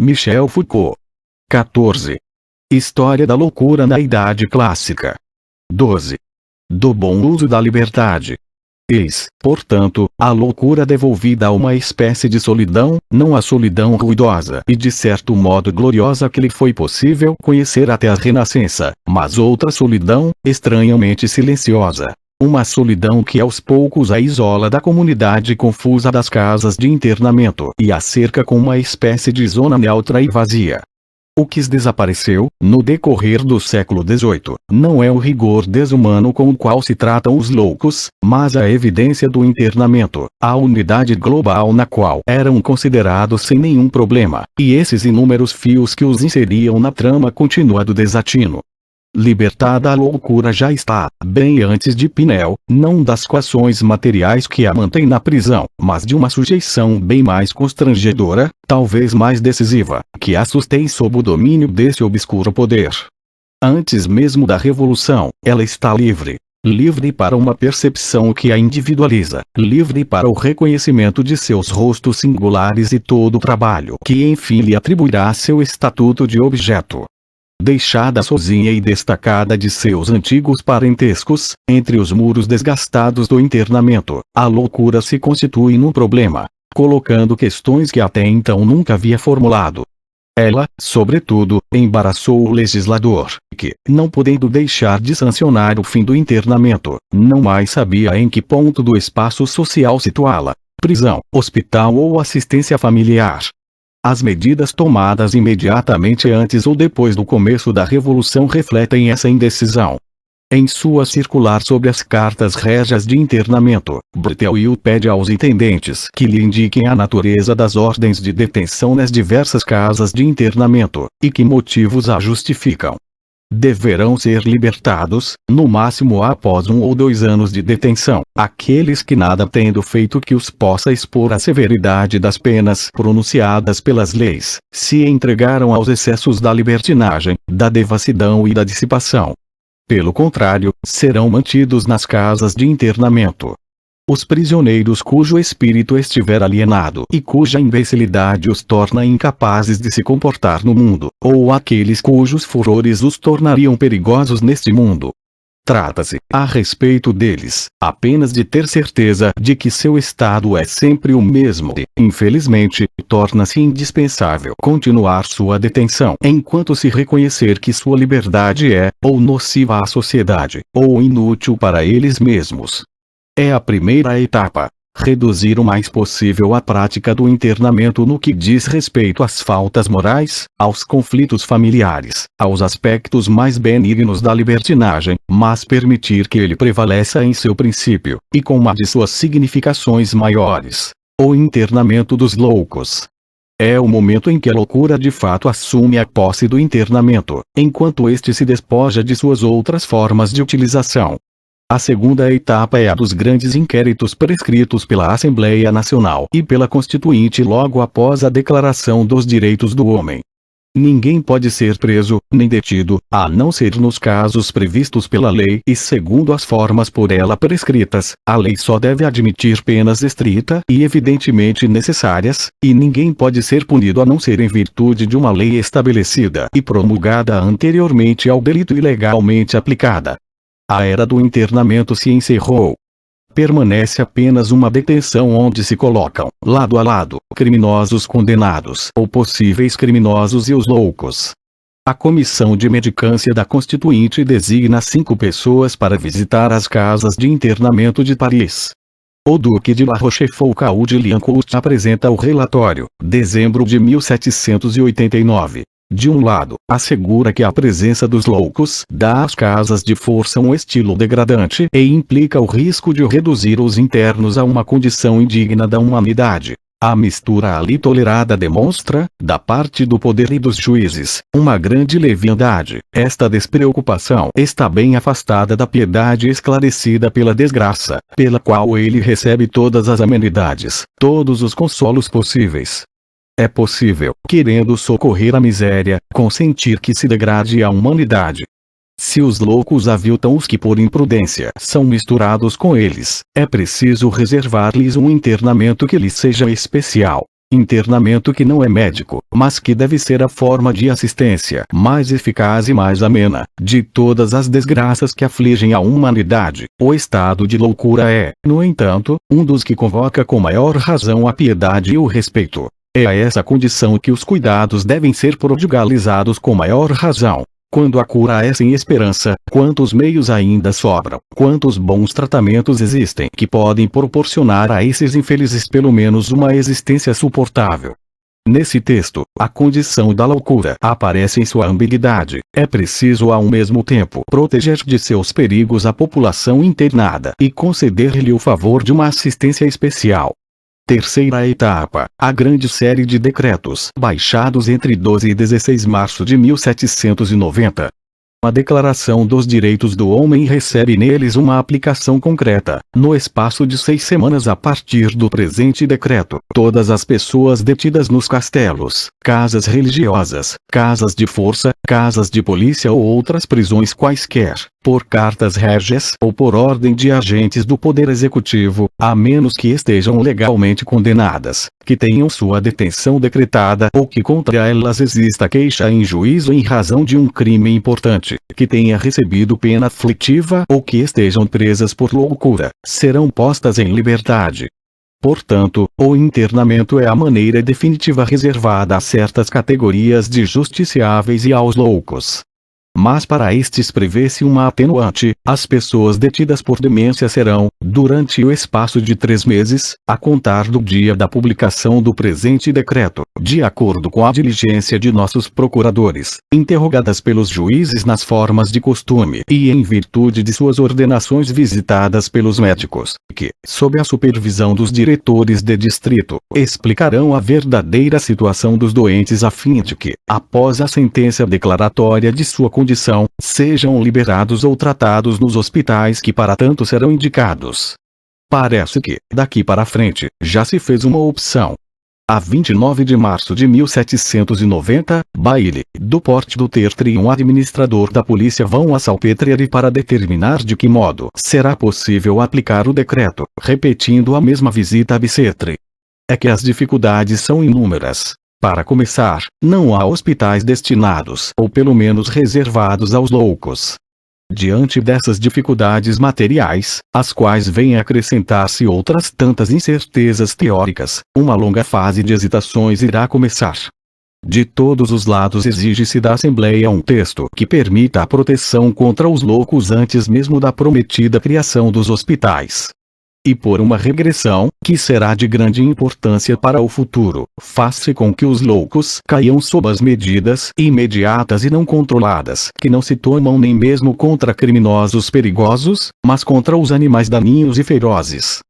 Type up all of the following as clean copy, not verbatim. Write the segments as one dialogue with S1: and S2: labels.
S1: Michel Foucault. 14. História da loucura na Idade Clássica. 12. Do bom uso da liberdade. Eis, portanto, a loucura devolvida a uma espécie de solidão, não a solidão ruidosa e de certo modo gloriosa que lhe foi possível conhecer até a Renascença, mas outra solidão, estranhamente silenciosa. Uma solidão que aos poucos a isola da comunidade confusa das casas de internamento e a cerca com uma espécie de zona neutra e vazia. O que desapareceu, no decorrer do século XVIII, não é o rigor desumano com o qual se tratam os loucos, mas a evidência do internamento, a unidade global na qual eram considerados sem nenhum problema, e esses inúmeros fios que os inseriam na trama contínua do desatino. Libertada a loucura já está, bem antes de Pinel, não das coações materiais que a mantém na prisão, mas de uma sujeição bem mais constrangedora, talvez mais decisiva, que a sustém sob o domínio desse obscuro poder. Antes mesmo da Revolução, ela está livre. Livre para uma percepção que a individualiza, livre para o reconhecimento de seus rostos singulares e todo o trabalho que enfim lhe atribuirá seu estatuto de objeto. Deixada sozinha e destacada de seus antigos parentescos, entre os muros desgastados do internamento, a loucura se constitui num problema, colocando questões que até então nunca havia formulado. Ela, sobretudo, embaraçou o legislador, que, não podendo deixar de sancionar o fim do internamento, não mais sabia em que ponto do espaço social situá-la: prisão, hospital ou assistência familiar. As medidas tomadas imediatamente antes ou depois do começo da Revolução refletem essa indecisão. Em sua circular sobre as cartas régias de internamento, Breteil pede aos intendentes que lhe indiquem a natureza das ordens de detenção nas diversas casas de internamento, e que motivos a justificam. Deverão ser libertados, no máximo após 1 ou 2 anos de detenção, aqueles que nada tendo feito que os possa expor à severidade das penas pronunciadas pelas leis, se entregaram aos excessos da libertinagem, da devassidão e da dissipação. Pelo contrário, serão mantidos nas casas de internamento. Os prisioneiros cujo espírito estiver alienado e cuja imbecilidade os torna incapazes de se comportar no mundo, ou aqueles cujos furores os tornariam perigosos neste mundo. Trata-se, a respeito deles, apenas de ter certeza de que seu estado é sempre o mesmo e, infelizmente, torna-se indispensável continuar sua detenção enquanto se reconhecer que sua liberdade é, ou nociva à sociedade, ou inútil para eles mesmos. É a primeira etapa, reduzir o mais possível a prática do internamento no que diz respeito às faltas morais, aos conflitos familiares, aos aspectos mais benignos da libertinagem, mas permitir que ele prevaleça em seu princípio, e com uma de suas significações maiores: o internamento dos loucos. É o momento em que a loucura de fato assume a posse do internamento, enquanto este se despoja de suas outras formas de utilização. A segunda etapa é a dos grandes inquéritos prescritos pela Assembleia Nacional e pela Constituinte logo após a Declaração dos Direitos do Homem. Ninguém pode ser preso, nem detido, a não ser nos casos previstos pela lei e segundo as formas por ela prescritas. A lei só deve admitir penas estritas e evidentemente necessárias, e ninguém pode ser punido a não ser em virtude de uma lei estabelecida e promulgada anteriormente ao delito e legalmente aplicada. A era do internamento se encerrou. Permanece apenas uma detenção onde se colocam, lado a lado, criminosos condenados ou possíveis criminosos e os loucos. A Comissão de Medicância da Constituinte designa 5 pessoas para visitar as casas de internamento de Paris. O Duque de La Rochefoucauld de Liancourt apresenta o relatório, dezembro de 1789. De um lado, assegura que a presença dos loucos dá às casas de força um estilo degradante e implica o risco de reduzir os internos a uma condição indigna da humanidade. A mistura ali tolerada demonstra, da parte do poder e dos juízes, uma grande leviandade. Esta despreocupação está bem afastada da piedade esclarecida pela desgraça, pela qual ele recebe todas as amenidades, todos os consolos possíveis. É possível, querendo socorrer a miséria, consentir que se degrade a humanidade. Se os loucos aviltam os que por imprudência são misturados com eles, é preciso reservar-lhes um internamento que lhes seja especial. Internamento que não é médico, mas que deve ser a forma de assistência mais eficaz e mais amena de todas as desgraças que afligem a humanidade. O estado de loucura é, no entanto, um dos que convoca com maior razão a piedade e o respeito. É a essa condição que os cuidados devem ser prodigalizados com maior razão. Quando a cura é sem esperança, quantos meios ainda sobram, quantos bons tratamentos existem que podem proporcionar a esses infelizes pelo menos uma existência suportável. Nesse texto, a condição da loucura aparece em sua ambiguidade. É preciso ao mesmo tempo proteger de seus perigos a população internada e conceder-lhe o favor de uma assistência especial. Terceira etapa, a grande série de decretos baixados entre 12 e 16 de março de 1790. A Declaração dos Direitos do Homem recebe neles uma aplicação concreta. No espaço de 6 semanas a partir do presente decreto, todas as pessoas detidas nos castelos, casas religiosas, casas de força, casas de polícia ou outras prisões quaisquer, por cartas régias ou por ordem de agentes do Poder Executivo, a menos que estejam legalmente condenadas, que tenham sua detenção decretada ou que contra elas exista queixa em juízo em razão de um crime importante, que tenha recebido pena aflitiva ou que estejam presas por loucura, serão postas em liberdade. Portanto, o internamento é a maneira definitiva reservada a certas categorias de justiciáveis e aos loucos. Mas para estes prevê-se uma atenuante: as pessoas detidas por demência serão, durante o espaço de 3 meses, a contar do dia da publicação do presente decreto, de acordo com a diligência de nossos procuradores, interrogadas pelos juízes nas formas de costume e em virtude de suas ordenações visitadas pelos médicos, que, sob a supervisão dos diretores de distrito, explicarão a verdadeira situação dos doentes a fim de que, após a sentença declaratória de sua condição, sejam liberados ou tratados nos hospitais que para tanto serão indicados. Parece que, daqui para frente, já se fez uma opção. A 29 de março de 1790, Bailey, do porte do Tertre e um administrador da polícia vão a Salpêtriere para determinar de que modo será possível aplicar o decreto, repetindo a mesma visita a Bicêtre. É que as dificuldades são inúmeras. Para começar, não há hospitais destinados ou pelo menos reservados aos loucos. Diante dessas dificuldades materiais, às quais vêm acrescentar-se outras tantas incertezas teóricas, uma longa fase de hesitações irá começar. De todos os lados exige-se da Assembleia um texto que permita a proteção contra os loucos antes mesmo da prometida criação dos hospitais. E por uma regressão, que será de grande importância para o futuro, faz-se com que os loucos caiam sob as medidas imediatas e não controladas, que não se tomam nem mesmo contra criminosos perigosos, mas contra os animais daninhos e ferozes.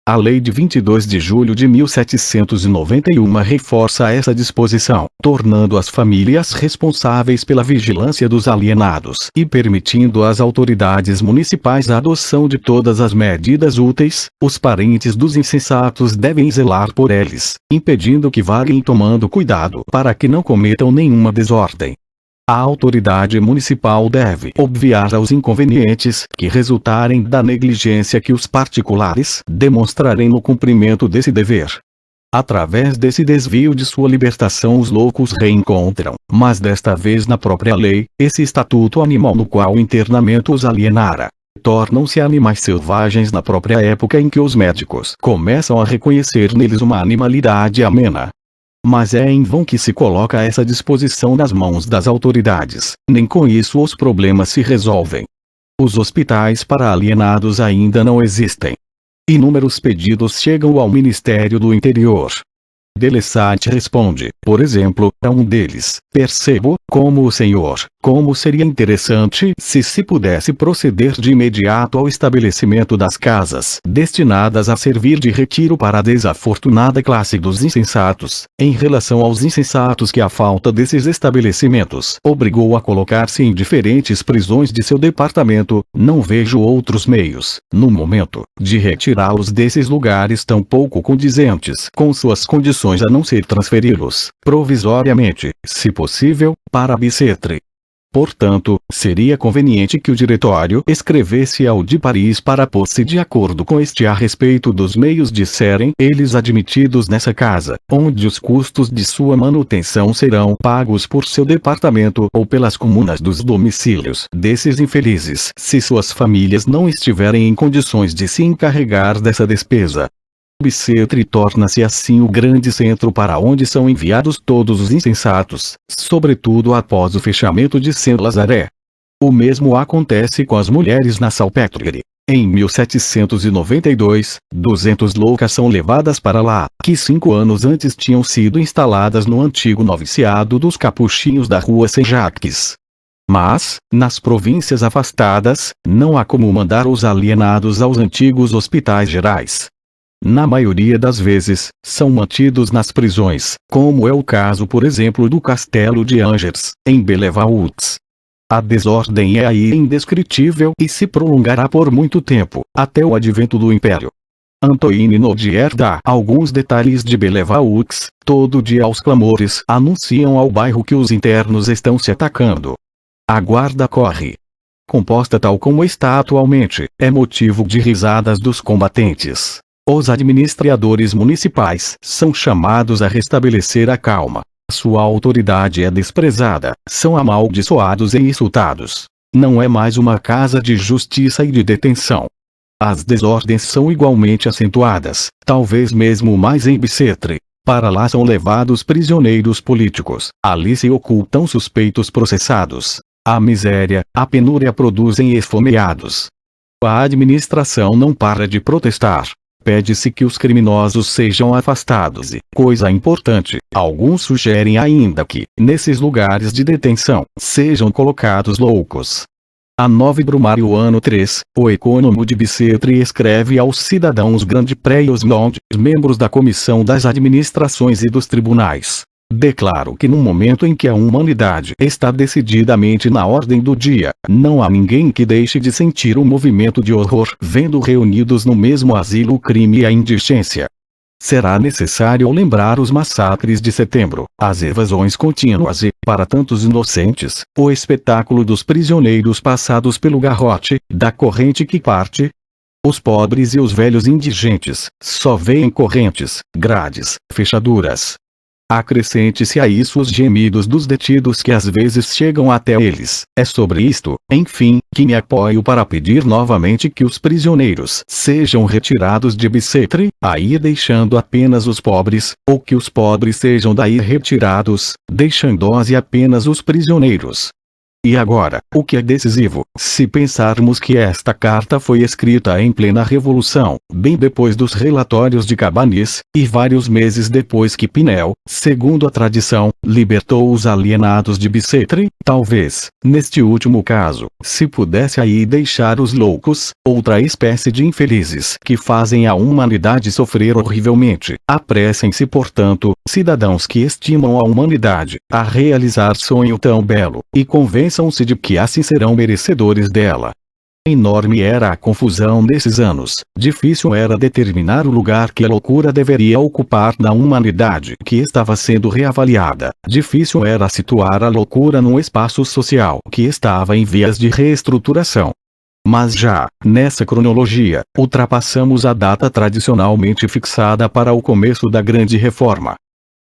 S1: A Lei de 22 de julho de 1791 reforça essa disposição, tornando as famílias responsáveis pela vigilância dos alienados e permitindo às autoridades municipais a adoção de todas as medidas úteis. Os parentes dos insensatos devem zelar por eles, impedindo que vaguem, tomando cuidado para que não cometam nenhuma desordem. A autoridade municipal deve obviar aos inconvenientes que resultarem da negligência que os particulares demonstrarem no cumprimento desse dever. Através desse desvio de sua libertação os loucos reencontram, mas desta vez na própria lei, esse estatuto animal no qual o internamento os alienara. Tornam-se animais selvagens na própria época em que os médicos começam a reconhecer neles uma animalidade amena. Mas é em vão que se coloca essa disposição nas mãos das autoridades, nem com isso os problemas se resolvem. Os hospitais para alienados ainda não existem. Inúmeros pedidos chegam ao Ministério do Interior. Delessat responde, por exemplo, a um deles: percebo, como o senhor, como seria interessante se pudesse proceder de imediato ao estabelecimento das casas destinadas a servir de retiro para a desafortunada classe dos insensatos. Em relação aos insensatos que a falta desses estabelecimentos obrigou a colocar-se em diferentes prisões de seu departamento, não vejo outros meios, no momento, de retirá-los desses lugares tão pouco condizentes com suas condições a não ser transferi-los, provisoriamente, se possível, para Bicêtre. Portanto, seria conveniente que o diretório escrevesse ao de Paris para pôr-se de acordo com este a respeito dos meios de serem eles admitidos nessa casa, onde os custos de sua manutenção serão pagos por seu departamento ou pelas comunas dos domicílios desses infelizes, se suas famílias não estiverem em condições de se encarregar dessa despesa. Bicêtre torna-se assim o grande centro para onde são enviados todos os insensatos, sobretudo após o fechamento de Saint-Lazare. O mesmo acontece com as mulheres na Salpêtrière. Em 1792, 200 loucas são levadas para lá, que 5 anos antes tinham sido instaladas no antigo noviciado dos capuchinhos da rua Saint-Jacques. Mas, nas províncias afastadas, não há como mandar os alienados aos antigos hospitais gerais. Na maioria das vezes, são mantidos nas prisões, como é o caso por exemplo do Castelo de Angers, em Bellevaux. A desordem é aí indescritível e se prolongará por muito tempo, até o advento do Império. Antoine Nodier dá alguns detalhes de Bellevaux. Todo dia aos clamores anunciam ao bairro que os internos estão se atacando. A guarda corre. Composta tal como está atualmente, é motivo de risadas dos combatentes. Os administradores municipais são chamados a restabelecer a calma. Sua autoridade é desprezada, são amaldiçoados e insultados. Não é mais uma casa de justiça e de detenção. As desordens são igualmente acentuadas, talvez mesmo mais em Bicêtre. Para lá são levados prisioneiros políticos, ali se ocultam suspeitos processados. A miséria, a penúria produzem esfomeados. A administração não para de protestar. Pede-se que os criminosos sejam afastados e, coisa importante, alguns sugerem ainda que, nesses lugares de detenção, sejam colocados loucos. A 9 Brumário ano 3, o ecônomo de Bicêtre escreve aos cidadãos Grand Pré e os membros da Comissão das Administrações e dos Tribunais. Declaro que no momento em que a humanidade está decididamente na ordem do dia, não há ninguém que deixe de sentir um movimento de horror vendo reunidos no mesmo asilo o crime e a indigência. Será necessário lembrar os massacres de setembro, as evasões contínuas e, para tantos inocentes, o espetáculo dos prisioneiros passados pelo garrote, da corrente que parte. Os pobres e os velhos indigentes, só veem correntes, grades, fechaduras. Acrescente-se a isso os gemidos dos detidos que às vezes chegam até eles. É sobre isto, enfim, que me apoio para pedir novamente que os prisioneiros sejam retirados de Bicêtre, aí deixando apenas os pobres, ou que os pobres sejam daí retirados, deixando-se apenas os prisioneiros. E agora, o que é decisivo, se pensarmos que esta carta foi escrita em plena Revolução, bem depois dos relatórios de Cabanis, e vários meses depois que Pinel, segundo a tradição, libertou os alienados de Bicêtre, talvez, neste último caso, se pudesse aí deixar os loucos, outra espécie de infelizes que fazem a humanidade sofrer horrivelmente. Apressem-se, portanto, cidadãos que estimam a humanidade, a realizar sonho tão belo, e convençam-se de que assim serão merecedores dela. Enorme era a confusão desses anos, difícil era determinar o lugar que a loucura deveria ocupar na humanidade que estava sendo reavaliada, difícil era situar a loucura num espaço social que estava em vias de reestruturação. Mas já, nessa cronologia, ultrapassamos a data tradicionalmente fixada para o começo da Grande Reforma.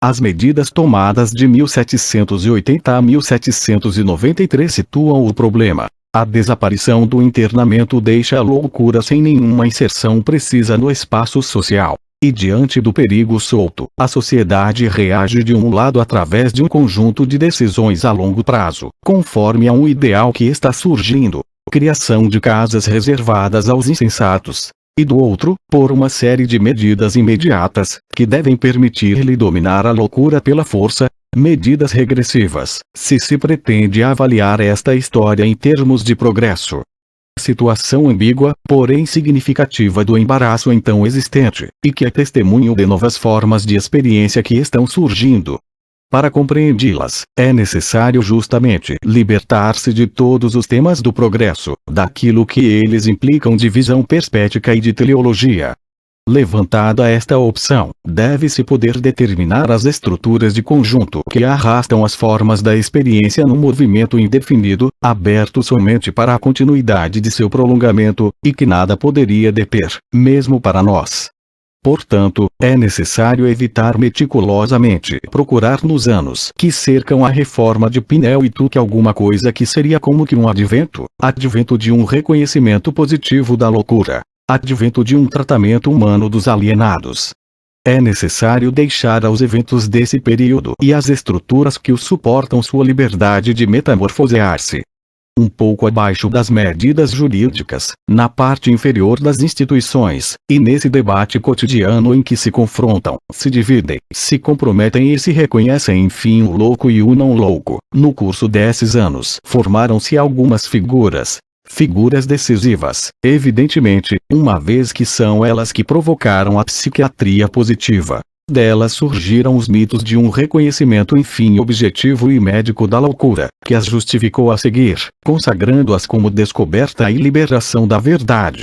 S1: As medidas tomadas de 1780 a 1793 situam o problema. A desaparição do internamento deixa a loucura sem nenhuma inserção precisa no espaço social. E diante do perigo solto, a sociedade reage de um lado através de um conjunto de decisões a longo prazo, conforme a um ideal que está surgindo, criação de casas reservadas aos insensatos. E do outro, por uma série de medidas imediatas, que devem permitir-lhe dominar a loucura pela força, medidas regressivas, se pretende avaliar esta história em termos de progresso. Situação ambígua, porém significativa do embaraço então existente, e que é testemunho de novas formas de experiência que estão surgindo. Para compreendi-las, é necessário justamente libertar-se de todos os temas do progresso, daquilo que eles implicam de visão perspética e de teleologia. Levantada esta opção, deve-se poder determinar as estruturas de conjunto que arrastam as formas da experiência num movimento indefinido, aberto somente para a continuidade de seu prolongamento, e que nada poderia deter, mesmo para nós. Portanto, é necessário evitar meticulosamente procurar nos anos que cercam a reforma de Pinel e Tuque alguma coisa que seria como que um advento de um reconhecimento positivo da loucura, advento de um tratamento humano dos alienados. É necessário deixar aos eventos desse período e às estruturas que os suportam sua liberdade de metamorfosear-se. Um pouco abaixo das medidas jurídicas, na parte inferior das instituições, e nesse debate cotidiano em que se confrontam, se dividem, se comprometem e se reconhecem enfim o louco e o não louco, no curso desses anos formaram-se algumas figuras decisivas, evidentemente, uma vez que são elas que provocaram a psiquiatria positiva. Delas surgiram os mitos de um reconhecimento enfim objetivo e médico da loucura, que as justificou a seguir, consagrando-as como descoberta e liberação da verdade.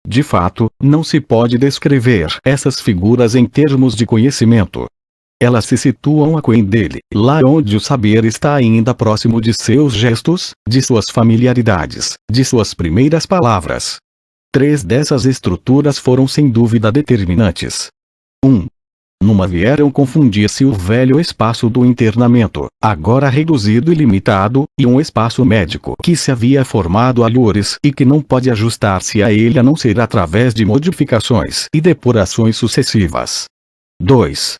S1: De fato, não se pode descrever essas figuras em termos de conhecimento. Elas se situam aquém dele, lá onde o saber está ainda próximo de seus gestos, de suas familiaridades, de suas primeiras palavras. 3 dessas estruturas foram sem dúvida determinantes. 1. Numa vieram confundir-se o velho espaço do internamento, agora reduzido e limitado, e um espaço médico que se havia formado a Loures e que não pode ajustar-se a ele a não ser através de modificações e depurações sucessivas. 2.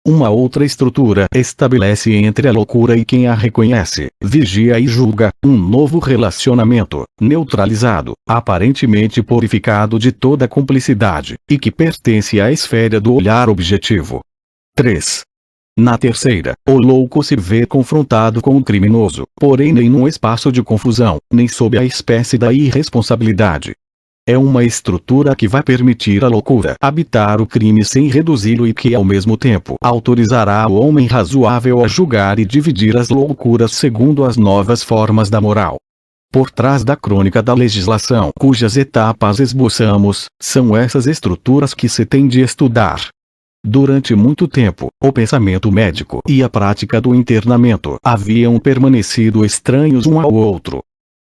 S1: Uma outra estrutura estabelece entre a loucura e quem a reconhece, vigia e julga, um novo relacionamento, neutralizado, aparentemente purificado de toda cumplicidade, e que pertence à esfera do olhar objetivo. 3. Na terceira, o louco se vê confrontado com o criminoso, porém nem num espaço de confusão, nem sob a espécie da irresponsabilidade. É uma estrutura que vai permitir à loucura habitar o crime sem reduzi-lo e que ao mesmo tempo autorizará o homem razoável a julgar e dividir as loucuras segundo as novas formas da moral. Por trás da crônica da legislação cujas etapas esboçamos, são essas estruturas que se tem de estudar. Durante muito tempo, o pensamento médico e a prática do internamento haviam permanecido estranhos um ao outro.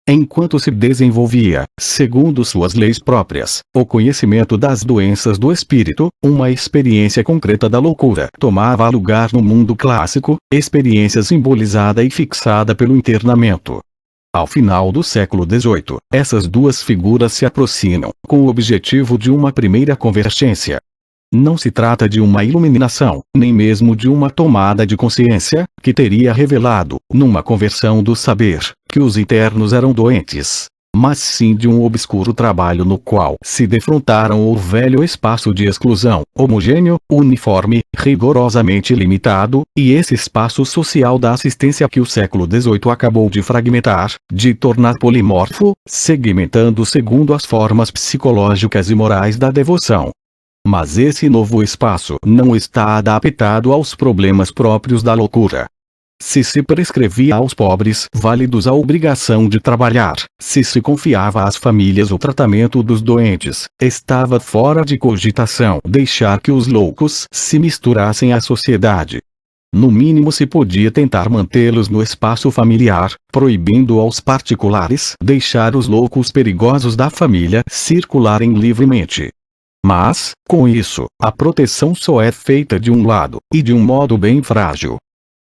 S1: Enquanto se desenvolvia, segundo suas leis próprias, o conhecimento das doenças do espírito, uma experiência concreta da loucura tomava lugar no mundo clássico, experiência simbolizada e fixada pelo internamento. Ao final do século XVIII, essas duas figuras se aproximam, com o objetivo de uma primeira convergência. Não se trata de uma iluminação, nem mesmo de uma tomada de consciência, que teria revelado, numa conversão do saber, que os internos eram doentes, mas sim de um obscuro trabalho no qual se defrontaram o velho espaço de exclusão, homogêneo, uniforme, rigorosamente limitado, e esse espaço social da assistência que o século XVIII acabou de fragmentar, de tornar polimorfo, segmentando segundo as formas psicológicas e morais da devoção. Mas esse novo espaço não está adaptado aos problemas próprios da loucura. Se prescrevia aos pobres válidos a obrigação de trabalhar, se confiava às famílias o tratamento dos doentes, estava fora de cogitação deixar que os loucos se misturassem à sociedade. No mínimo se podia tentar mantê-los no espaço familiar, proibindo aos particulares deixar os loucos perigosos da família circularem livremente. Mas, com isso, a proteção só é feita de um lado, e de um modo bem frágil.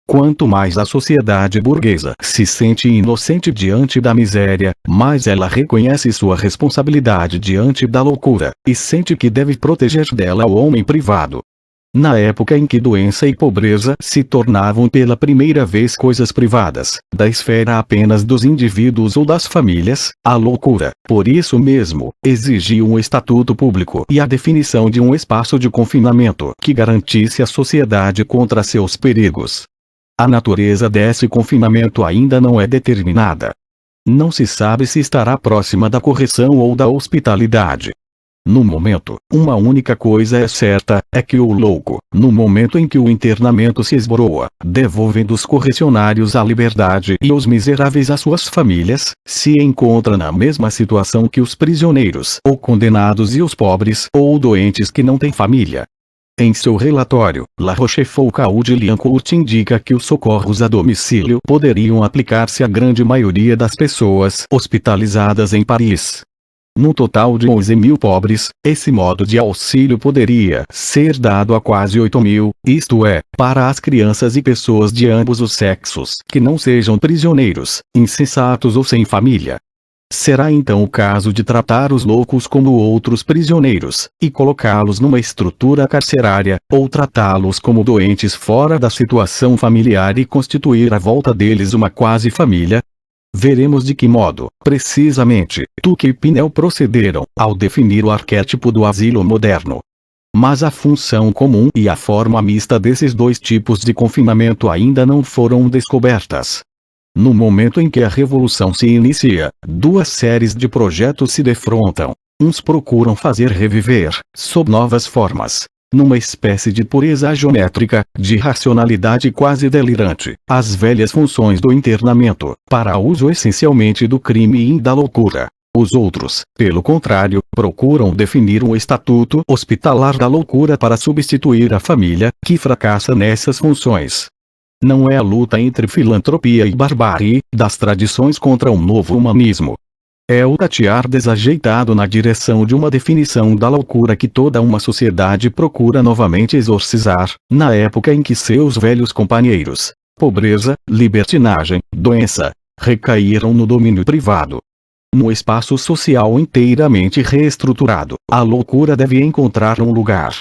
S1: Quanto mais a sociedade burguesa se sente inocente diante da miséria, mais ela reconhece sua responsabilidade diante da loucura, e sente que deve proteger dela o homem privado. Na época em que doença e pobreza se tornavam pela primeira vez coisas privadas, da esfera apenas dos indivíduos ou das famílias, a loucura, por isso mesmo, exigia um estatuto público e a definição de um espaço de confinamento que garantisse a sociedade contra seus perigos. A natureza desse confinamento ainda não é determinada. Não se sabe se estará próxima da correção ou da hospitalidade. No momento, uma única coisa é certa, é que o louco, no momento em que o internamento se esboroa, devolvendo os correcionários à liberdade e os miseráveis às suas famílias, se encontra na mesma situação que os prisioneiros ou condenados e os pobres ou doentes que não têm família. Em seu relatório, La Rochefoucauld-Liancourt indica que os socorros a domicílio poderiam aplicar-se à grande maioria das pessoas hospitalizadas em Paris. No total de 11 mil pobres, esse modo de auxílio poderia ser dado a quase 8 mil, isto é, para as crianças e pessoas de ambos os sexos que não sejam prisioneiros, insensatos ou sem família. Será então o caso de tratar os loucos como outros prisioneiros, e colocá-los numa estrutura carcerária, ou tratá-los como doentes fora da situação familiar e constituir à volta deles uma quase família? Veremos de que modo, precisamente, Tuque e Pinel procederam, ao definir o arquétipo do asilo moderno. Mas a função comum e a forma mista desses dois tipos de confinamento ainda não foram descobertas. No momento em que a revolução se inicia, duas séries de projetos se defrontam. Uns procuram fazer reviver, sob novas formas, numa espécie de pureza geométrica, de racionalidade quase delirante, as velhas funções do internamento, para uso essencialmente do crime e da loucura. Os outros, pelo contrário, procuram definir um estatuto hospitalar da loucura para substituir a família, que fracassa nessas funções. Não é a luta entre filantropia e barbárie, das tradições contra um novo humanismo. É o tatear desajeitado na direção de uma definição da loucura que toda uma sociedade procura novamente exorcizar, na época em que seus velhos companheiros, pobreza, libertinagem, doença, recaíram no domínio privado. No espaço social inteiramente reestruturado, a loucura deve encontrar um lugar.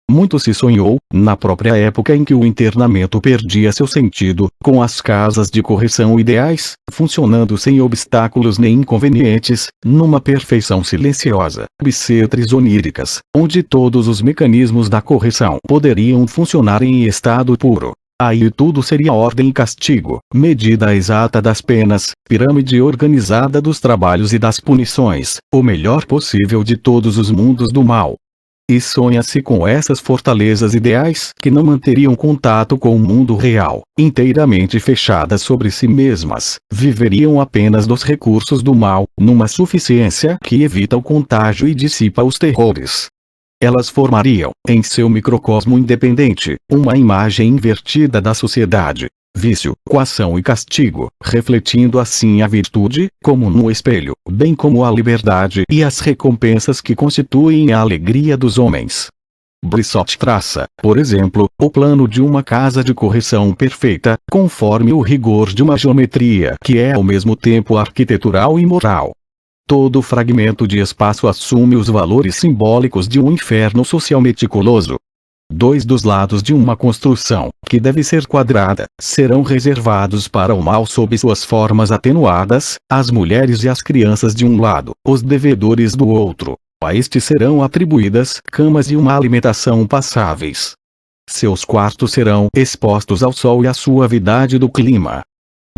S1: Muito se sonhou, na própria época em que o internamento perdia seu sentido, com as casas de correção ideais, funcionando sem obstáculos nem inconvenientes, numa perfeição silenciosa, bissetres oníricas, onde todos os mecanismos da correção poderiam funcionar em estado puro. Aí tudo seria ordem e castigo, medida exata das penas, pirâmide organizada dos trabalhos e das punições, o melhor possível de todos os mundos do mal. E sonha-se com essas fortalezas ideais que não manteriam contato com o mundo real, inteiramente fechadas sobre si mesmas, viveriam apenas dos recursos do mal, numa suficiência que evita o contágio e dissipa os terrores. Elas formariam, em seu microcosmo independente, uma imagem invertida da sociedade. Vício, coação e castigo, refletindo assim a virtude, como no espelho, bem como a liberdade e as recompensas que constituem a alegria dos homens. Brissot traça, por exemplo, o plano de uma casa de correção perfeita, conforme o rigor de uma geometria que é ao mesmo tempo arquitetural e moral. Todo fragmento de espaço assume os valores simbólicos de um inferno social meticuloso. Dois dos lados de uma construção, que deve ser quadrada, serão reservados para o mal sob suas formas atenuadas, as mulheres e as crianças de um lado, os devedores do outro. A este serão atribuídas camas e uma alimentação passáveis. Seus quartos serão expostos ao sol e à suavidade do clima.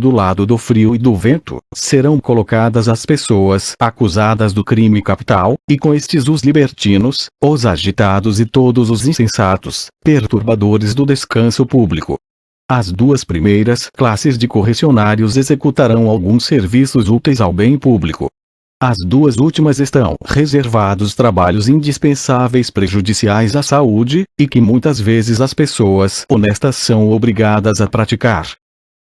S1: Do lado do frio e do vento, serão colocadas as pessoas acusadas do crime capital, e com estes os libertinos, os agitados e todos os insensatos, perturbadores do descanso público. As duas primeiras classes de correcionários executarão alguns serviços úteis ao bem público. As duas últimas estão reservados trabalhos indispensáveis prejudiciais à saúde, e que muitas vezes as pessoas honestas são obrigadas a praticar.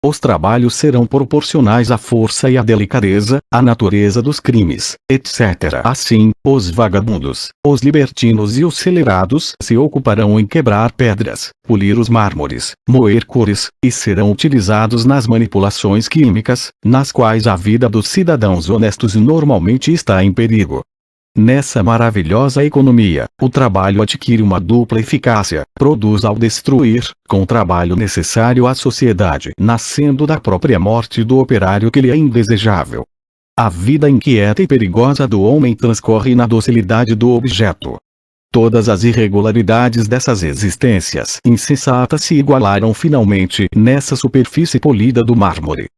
S1: Os trabalhos serão proporcionais à força e à delicadeza, à natureza dos crimes, etc. Assim, os vagabundos, os libertinos e os celerados se ocuparão em quebrar pedras, polir os mármores, moer cores, e serão utilizados nas manipulações químicas, nas quais a vida dos cidadãos honestos normalmente está em perigo. Nessa maravilhosa economia, o trabalho adquire uma dupla eficácia, produz ao destruir, com o trabalho necessário à sociedade, nascendo da própria morte do operário que lhe é indesejável. A vida inquieta e perigosa do homem transcorre na docilidade do objeto. Todas as irregularidades dessas existências insensatas se igualaram finalmente nessa superfície polida do mármore.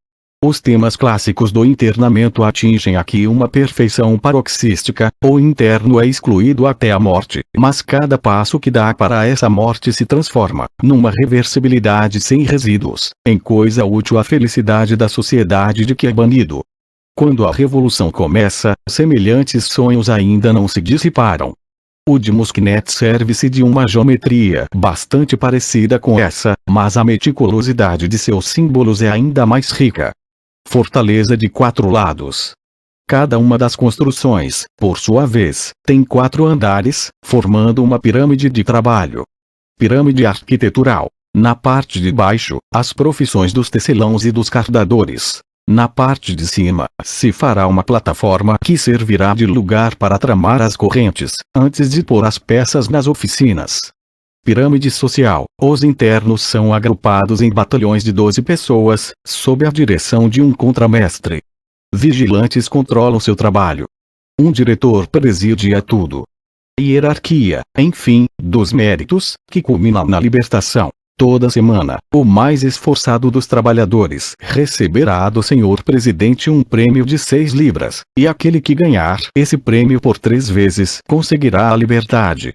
S1: Os temas clássicos do internamento atingem aqui uma perfeição paroxística. O interno é excluído até a morte, mas cada passo que dá para essa morte se transforma, numa reversibilidade sem resíduos, em coisa útil à felicidade da sociedade de que é banido. Quando a revolução começa, semelhantes sonhos ainda não se dissiparam. O de Musknet serve-se de uma geometria bastante parecida com essa, mas a meticulosidade de seus símbolos é ainda mais rica. Fortaleza de 4 lados. Cada uma das construções, por sua vez, tem 4 andares, formando uma pirâmide de trabalho. Pirâmide arquitetural. Na parte de baixo, as profissões dos tecelãos e dos cardadores. Na parte de cima, se fará uma plataforma que servirá de lugar para tramar as correntes, antes de pôr as peças nas oficinas. Pirâmide social. Os internos são agrupados em batalhões de 12 pessoas, sob a direção de um contramestre. Vigilantes controlam seu trabalho. Um diretor presidia tudo. Hierarquia, enfim, dos méritos, que culmina na libertação. Toda semana, o mais esforçado dos trabalhadores receberá do senhor presidente um prêmio de 6 libras, e aquele que ganhar esse prêmio por 3 vezes conseguirá a liberdade.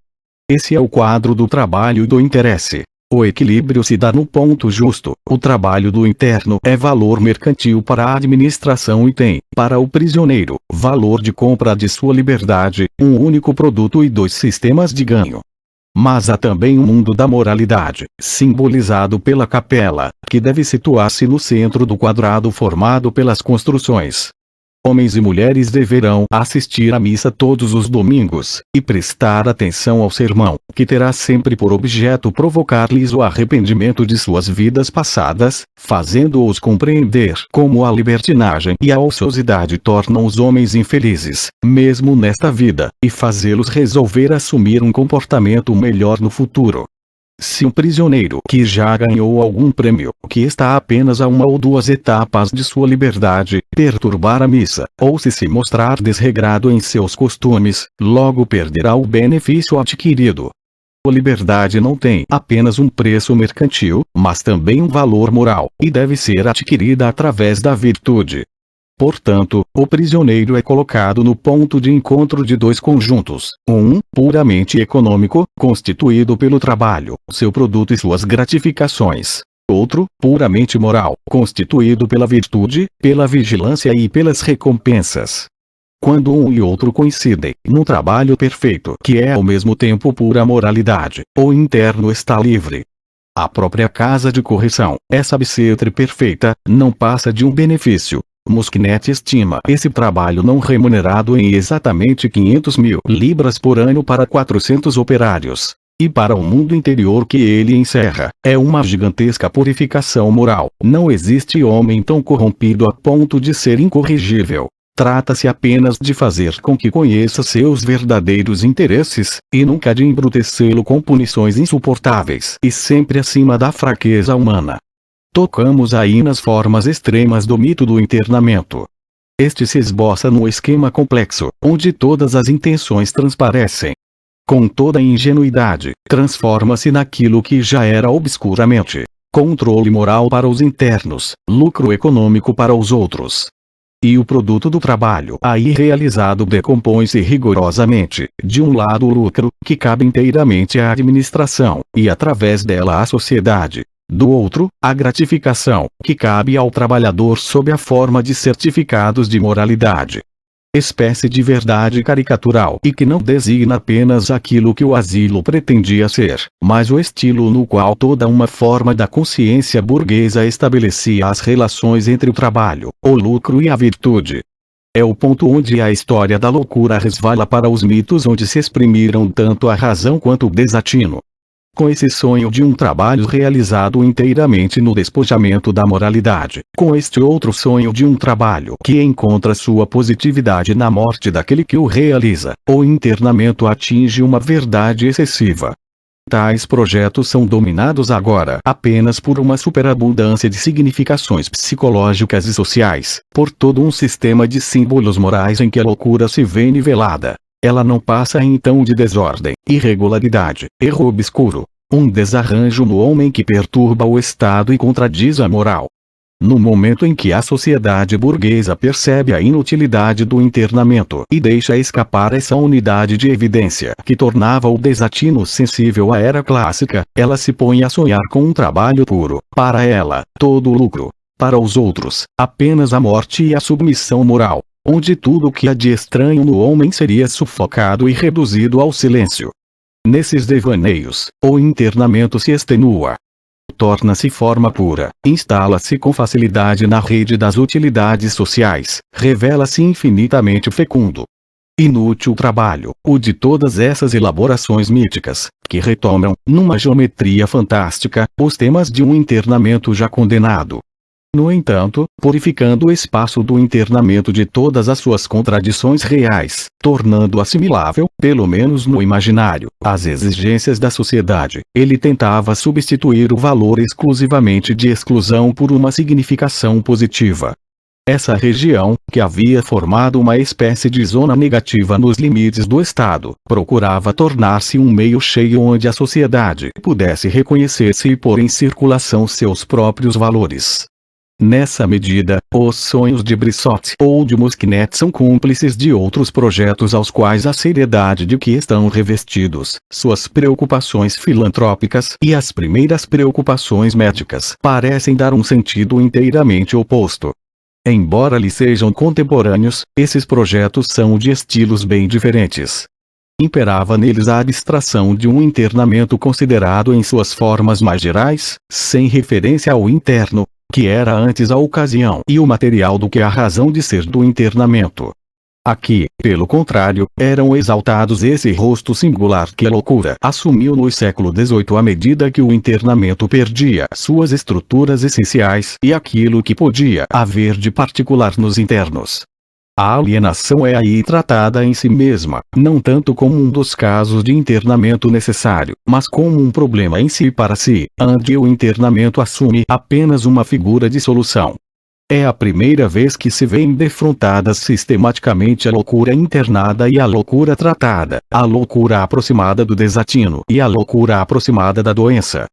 S1: Esse é o quadro do trabalho e do interesse. O equilíbrio se dá no ponto justo. O trabalho do interno é valor mercantil para a administração e tem, para o prisioneiro, valor de compra de sua liberdade, um único produto e 2 sistemas de ganho. Mas há também um mundo da moralidade, simbolizado pela capela, que deve situar-se no centro do quadrado formado pelas construções. Homens e mulheres deverão assistir à missa todos os domingos, e prestar atenção ao sermão, que terá sempre por objeto provocar-lhes o arrependimento de suas vidas passadas, fazendo-os compreender como a libertinagem e a ociosidade tornam os homens infelizes, mesmo nesta vida, e fazê-los resolver assumir um comportamento melhor no futuro. Se um prisioneiro que já ganhou algum prêmio, que está apenas a 1 ou 2 etapas de sua liberdade, perturbar a missa, ou se mostrar desregrado em seus costumes, logo perderá o benefício adquirido. A liberdade não tem apenas um preço mercantil, mas também um valor moral, e deve ser adquirida através da virtude. Portanto, o prisioneiro é colocado no ponto de encontro de 2 conjuntos, um, puramente econômico, constituído pelo trabalho, seu produto e suas gratificações. Outro, puramente moral, constituído pela virtude, pela vigilância e pelas recompensas. Quando um e outro coincidem, num trabalho perfeito que é ao mesmo tempo pura moralidade, o interno está livre. A própria casa de correção, essa bissetre perfeita, não passa de um benefício. Musknet estima esse trabalho não remunerado em exatamente 500.000 libras por ano para 400 operários. E para o mundo interior que ele encerra, é uma gigantesca purificação moral. Não existe homem tão corrompido a ponto de ser incorrigível. Trata-se apenas de fazer com que conheça seus verdadeiros interesses, e nunca de embrutecê-lo com punições insuportáveis e sempre acima da fraqueza humana. Tocamos aí nas formas extremas do mito do internamento. Este se esboça no esquema complexo, onde todas as intenções transparecem. Com toda ingenuidade, transforma-se naquilo que já era obscuramente. Controle moral para os internos, lucro econômico para os outros. E o produto do trabalho aí realizado decompõe-se rigorosamente, de um lado o lucro, que cabe inteiramente à administração, e através dela à sociedade. Do outro, a gratificação, que cabe ao trabalhador sob a forma de certificados de moralidade. Espécie de verdade caricatural e que não designa apenas aquilo que o asilo pretendia ser, mas o estilo no qual toda uma forma da consciência burguesa estabelecia as relações entre o trabalho, o lucro e a virtude. É o ponto onde a história da loucura resvala para os mitos onde se exprimiram tanto a razão quanto o desatino. Com esse sonho de um trabalho realizado inteiramente no despojamento da moralidade, com este outro sonho de um trabalho que encontra sua positividade na morte daquele que o realiza, o internamento atinge uma verdade excessiva. Tais projetos são dominados agora apenas por uma superabundância de significações psicológicas e sociais, por todo um sistema de símbolos morais em que a loucura se vê nivelada. Ela não passa então de desordem, irregularidade, erro obscuro, um desarranjo no homem que perturba o estado e contradiz a moral. No momento em que a sociedade burguesa percebe a inutilidade do internamento e deixa escapar essa unidade de evidência que tornava o desatino sensível à era clássica, ela se põe a sonhar com um trabalho puro, para ela, todo o lucro, para os outros, apenas a morte e a submissão moral, onde tudo o que há de estranho no homem seria sufocado e reduzido ao silêncio. Nesses devaneios, o internamento se extenua. Torna-se forma pura, instala-se com facilidade na rede das utilidades sociais, revela-se infinitamente fecundo. Inútil trabalho, o de todas essas elaborações míticas, que retomam, numa geometria fantástica, os temas de um internamento já condenado. No entanto, purificando o espaço do internamento de todas as suas contradições reais, tornando assimilável, pelo menos no imaginário, às exigências da sociedade, ele tentava substituir o valor exclusivamente de exclusão por uma significação positiva. Essa região, que havia formado uma espécie de zona negativa nos limites do Estado, procurava tornar-se um meio cheio onde a sociedade pudesse reconhecer-se e pôr em circulação seus próprios valores. Nessa medida, os sonhos de Brissot ou de Mosquinet são cúmplices de outros projetos aos quais a seriedade de que estão revestidos, suas preocupações filantrópicas e as primeiras preocupações médicas parecem dar um sentido inteiramente oposto. Embora lhes sejam contemporâneos, esses projetos são de estilos bem diferentes. Imperava neles a abstração de um internamento considerado em suas formas mais gerais, sem referência ao interno, que era antes a ocasião e o material do que a razão de ser do internamento. Aqui, pelo contrário, eram exaltados esse rosto singular que a loucura assumiu no século XVIII à medida que o internamento perdia suas estruturas essenciais e aquilo que podia haver de particular nos internos. A alienação é aí tratada em si mesma, não tanto como um dos casos de internamento necessário, mas como um problema em si para si, onde o internamento assume apenas uma figura de solução. É a primeira vez que se vêem defrontadas sistematicamente a loucura internada e a loucura tratada, a loucura aproximada do desatino e a loucura aproximada da doença.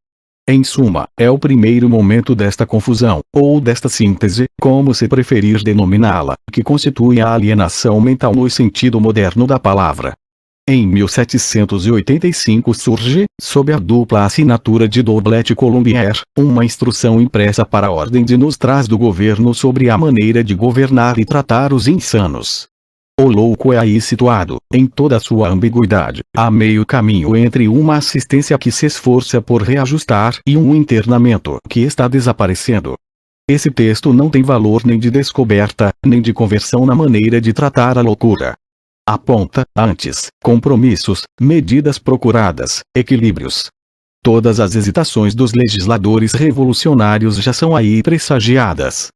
S1: Em suma, é o primeiro momento desta confusão, ou desta síntese, como se preferir denominá-la, que constitui a alienação mental no sentido moderno da palavra. Em 1785 surge, sob a dupla assinatura de Doublet e Colombier, uma instrução impressa para a Ordem de Nostras do governo sobre a maneira de governar e tratar os insanos. O louco é aí situado, em toda a sua ambiguidade, a meio caminho entre uma assistência que se esforça por reajustar e um internamento que está desaparecendo. Esse texto não tem valor nem de descoberta, nem de conversão na maneira de tratar a loucura. Aponta, antes, compromissos, medidas procuradas, equilíbrios. Todas as hesitações dos legisladores revolucionários já são aí pressagiadas.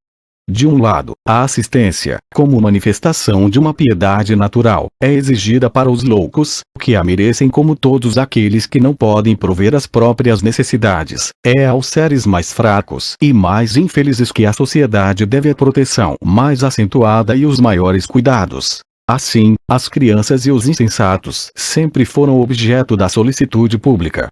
S1: De um lado, a assistência, como manifestação de uma piedade natural, é exigida para os loucos, que a merecem como todos aqueles que não podem prover as próprias necessidades. É aos seres mais fracos e mais infelizes que a sociedade deve a proteção mais acentuada e os maiores cuidados. Assim, as crianças e os insensatos sempre foram objeto da solicitude pública.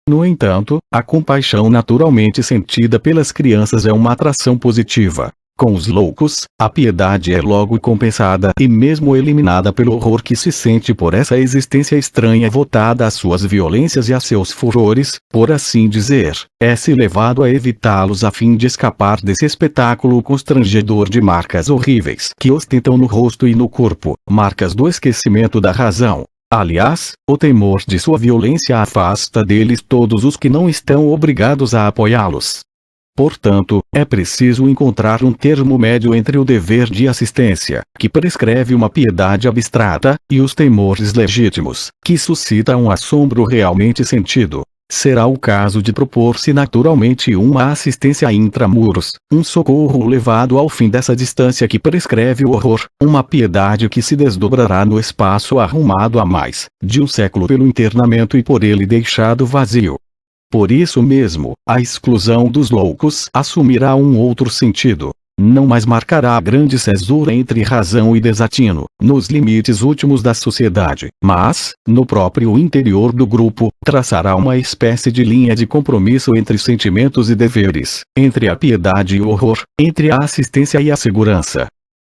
S1: No entanto, a compaixão naturalmente sentida pelas crianças é uma atração positiva. Com os loucos, a piedade é logo compensada e mesmo eliminada pelo horror que se sente por essa existência estranha votada às suas violências e a seus furores, por assim dizer, é-se levado a evitá-los a fim de escapar desse espetáculo constrangedor de marcas horríveis que ostentam no rosto e no corpo, marcas do esquecimento da razão. Aliás, o temor de sua violência afasta deles todos os que não estão obrigados a apoiá-los. Portanto, é preciso encontrar um termo médio entre o dever de assistência, que prescreve uma piedade abstrata, e os temores legítimos, que suscitam um assombro realmente sentido. Será o caso de propor-se naturalmente uma assistência intramuros, um socorro levado ao fim dessa distância que prescreve o horror, uma piedade que se desdobrará no espaço arrumado há mais de um século pelo internamento e por ele deixado vazio. Por isso mesmo, a exclusão dos loucos assumirá um outro sentido. não mais marcará a grande cesura entre razão e desatino, nos limites últimos da sociedade, mas, no próprio interior do grupo, traçará uma espécie de linha de compromisso entre sentimentos e deveres, entre a piedade e o horror, entre a assistência e a segurança.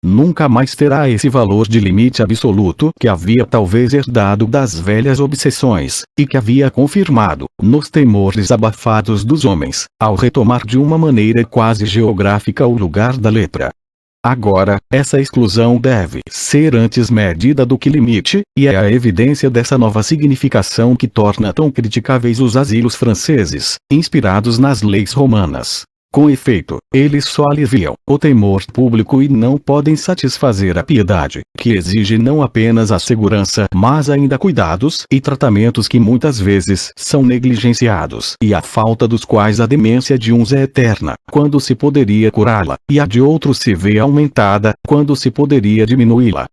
S1: Nunca mais terá esse valor de limite absoluto que havia talvez herdado das velhas obsessões, e que havia confirmado, nos temores abafados dos homens, ao retomar de uma maneira quase geográfica o lugar da letra. Agora, essa exclusão deve ser antes medida do que limite, e é a evidência dessa nova significação que torna tão criticáveis os asilos franceses, inspirados nas leis romanas. Com efeito, eles só aliviam o temor público e não podem satisfazer a piedade, que exige não apenas a segurança, mas ainda cuidados e tratamentos que muitas vezes são negligenciados e a falta dos quais a demência de uns é eterna, quando se poderia curá-la, e a de outros se vê aumentada, quando se poderia diminuí-la.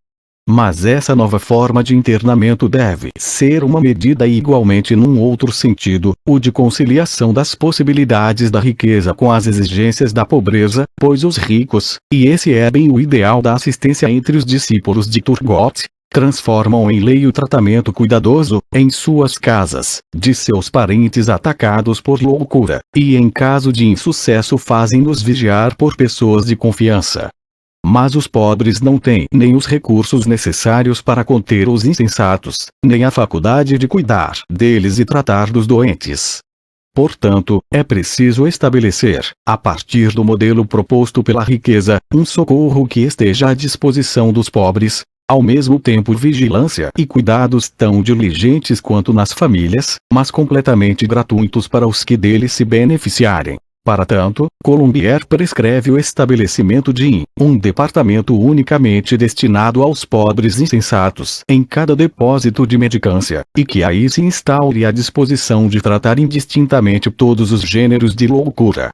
S1: Mas essa nova forma de internamento deve ser uma medida igualmente num outro sentido, o de conciliação das possibilidades da riqueza com as exigências da pobreza, pois os ricos, e esse é bem o ideal da assistência entre os discípulos de Turgot, transformam em lei o tratamento cuidadoso, em suas casas, de seus parentes atacados por loucura, e em caso de insucesso fazem-nos vigiar por pessoas de confiança. Mas os pobres não têm nem os recursos necessários para conter os insensatos, nem a faculdade de cuidar deles e tratar dos doentes. Portanto, é preciso estabelecer, a partir do modelo proposto pela riqueza, um socorro que esteja à disposição dos pobres, ao mesmo tempo vigilância e cuidados tão diligentes quanto nas famílias, mas completamente gratuitos para os que deles se beneficiarem. Para tanto, Colombier prescreve o estabelecimento de um departamento unicamente destinado aos pobres insensatos em cada depósito de mendicância, e que aí se instaure a disposição de tratar indistintamente todos os gêneros de loucura.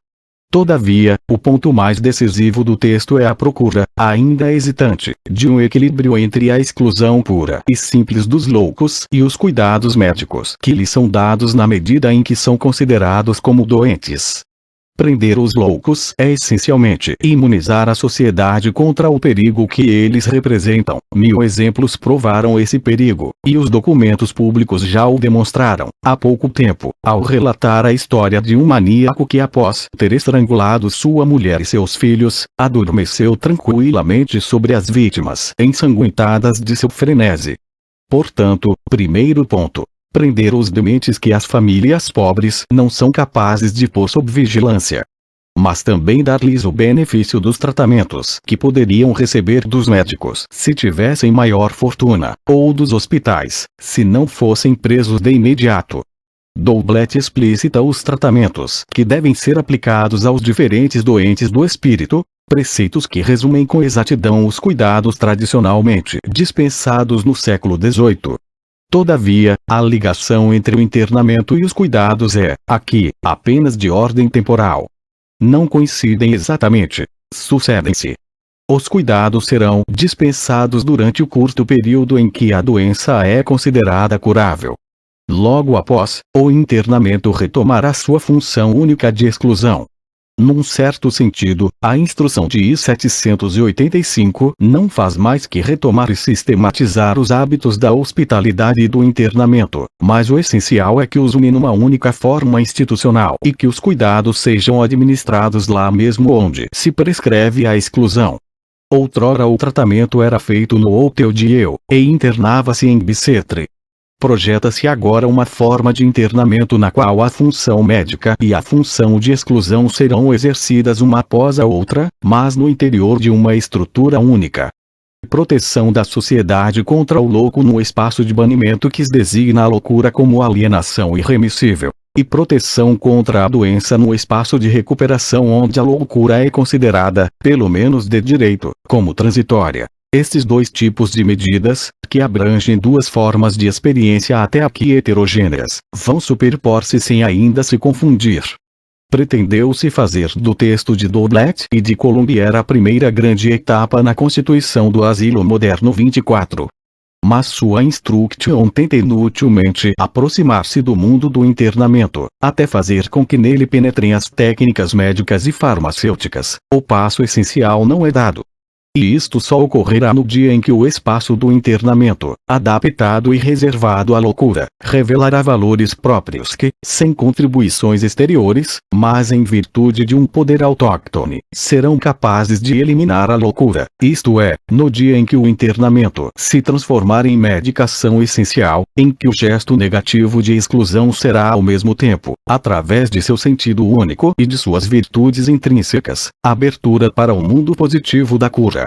S1: Todavia, o ponto mais decisivo do texto é a procura, ainda hesitante, de um equilíbrio entre a exclusão pura e simples dos loucos e os cuidados médicos que lhes são dados na medida em que são considerados como doentes. Prender os loucos é essencialmente imunizar a sociedade contra o perigo que eles representam. 1000 exemplos provaram esse perigo, e os documentos públicos já o demonstraram, há pouco tempo, ao relatar a história de um maníaco que após ter estrangulado sua mulher e seus filhos, adormeceu tranquilamente sobre as vítimas ensanguentadas de seu frenesi. Portanto, primeiro ponto. Prender os dementes que as famílias pobres não são capazes de pôr sob vigilância. Mas também dar-lhes o benefício dos tratamentos que poderiam receber dos médicos se tivessem maior fortuna, ou dos hospitais, se não fossem presos de imediato. Doublet explicita os tratamentos que devem ser aplicados aos diferentes doentes do espírito, preceitos que resumem com exatidão os cuidados tradicionalmente dispensados no século XVIII. Todavia, a ligação entre o internamento e os cuidados é, aqui, apenas de ordem temporal. Não coincidem exatamente, sucedem-se. Os cuidados serão dispensados durante o curto período em que a doença é considerada curável. Logo após, o internamento retomará sua função única de exclusão. Num certo sentido, a instrução de I. 785 não faz mais que retomar e sistematizar os hábitos da hospitalidade e do internamento, mas o essencial é que os une numa única forma institucional e que os cuidados sejam administrados lá mesmo onde se prescreve a exclusão. Outrora o tratamento era feito no Hôtel Dieu, e internava-se em Bicêtre. Projeta-se agora uma forma de internamento na qual a função médica e a função de exclusão serão exercidas uma após a outra, mas no interior de uma estrutura única. Proteção da sociedade contra o louco no espaço de banimento que designa a loucura como alienação irremissível, e proteção contra a doença no espaço de recuperação onde a loucura é considerada, pelo menos de direito, como transitória. Estes dois tipos de medidas, que abrangem duas formas de experiência até aqui heterogêneas, vão superpor-se sem ainda se confundir. Pretendeu-se fazer do texto de Doublet e de Colombier a primeira grande etapa na constituição do asilo moderno 24. Mas sua instruction tenta inutilmente aproximar-se do mundo do internamento, até fazer com que nele penetrem as técnicas médicas e farmacêuticas. O passo essencial não é dado. E isto só ocorrerá no dia em que o espaço do internamento, adaptado e reservado à loucura, revelará valores próprios que, sem contribuições exteriores, mas em virtude de um poder autóctone, serão capazes de eliminar a loucura, isto é, no dia em que o internamento se transformar em medicação essencial, em que o gesto negativo de exclusão será ao mesmo tempo, através de seu sentido único e de suas virtudes intrínsecas, abertura para o mundo positivo da cura.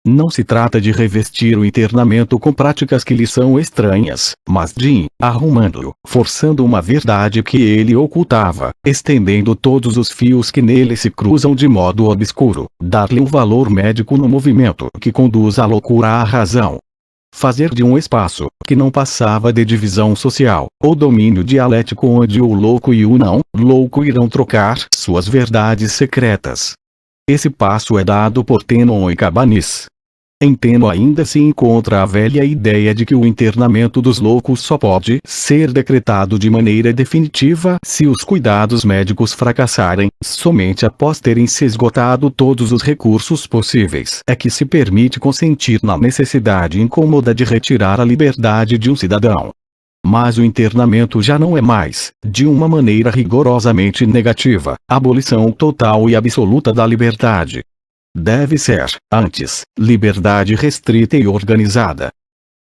S1: Não se trata de revestir o internamento com práticas que lhe são estranhas, mas de, arrumando-o, forçando uma verdade que ele ocultava, estendendo todos os fios que nele se cruzam de modo obscuro, dar-lhe um valor médico no movimento que conduz a loucura à razão. Fazer de um espaço, que não passava de divisão social, ou domínio dialético onde o louco e o não louco irão trocar suas verdades secretas. Esse passo é dado por Tenon e Cabanis. Em Tenon ainda se encontra a velha ideia de que o internamento dos loucos só pode ser decretado de maneira definitiva se os cuidados médicos fracassarem. Somente após terem se esgotado todos os recursos possíveis é que se permite consentir na necessidade incômoda de retirar a liberdade de um cidadão. Mas o internamento já não é mais, de uma maneira rigorosamente negativa, abolição total e absoluta da liberdade. Deve ser, antes, liberdade restrita e organizada.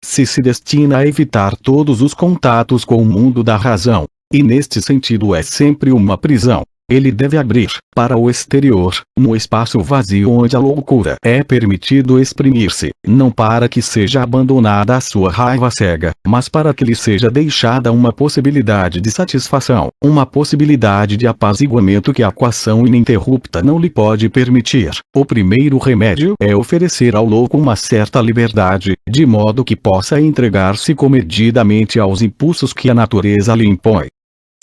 S1: Se destina a evitar todos os contatos com o mundo da razão, e neste sentido é sempre uma prisão, ele deve abrir, para o exterior, no espaço vazio onde a loucura é permitido exprimir-se, não para que seja abandonada a sua raiva cega, mas para que lhe seja deixada uma possibilidade de satisfação, uma possibilidade de apaziguamento que a coação ininterrupta não lhe pode permitir. O primeiro remédio é oferecer ao louco uma certa liberdade, de modo que possa entregar-se comedidamente aos impulsos que a natureza lhe impõe.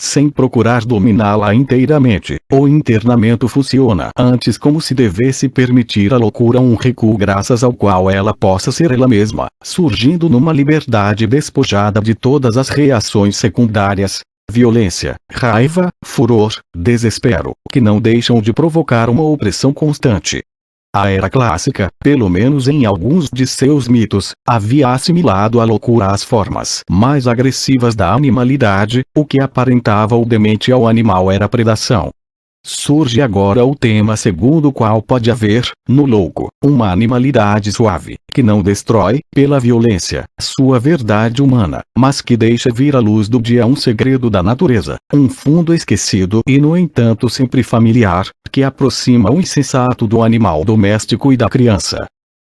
S1: Sem procurar dominá-la inteiramente, o internamento funciona antes como se devesse permitir à loucura um recuo graças ao qual ela possa ser ela mesma, surgindo numa liberdade despojada de todas as reações secundárias, violência, raiva, furor, desespero, que não deixam de provocar uma opressão constante. A era clássica, pelo menos em alguns de seus mitos, havia assimilado a loucura às formas mais agressivas da animalidade, o que aparentava o demente ao animal era predação. Surge agora o tema segundo o qual pode haver, no louco, uma animalidade suave, que não destrói, pela violência, sua verdade humana, mas que deixa vir à luz do dia um segredo da natureza, um fundo esquecido e no entanto sempre familiar, que aproxima o insensato do animal doméstico e da criança.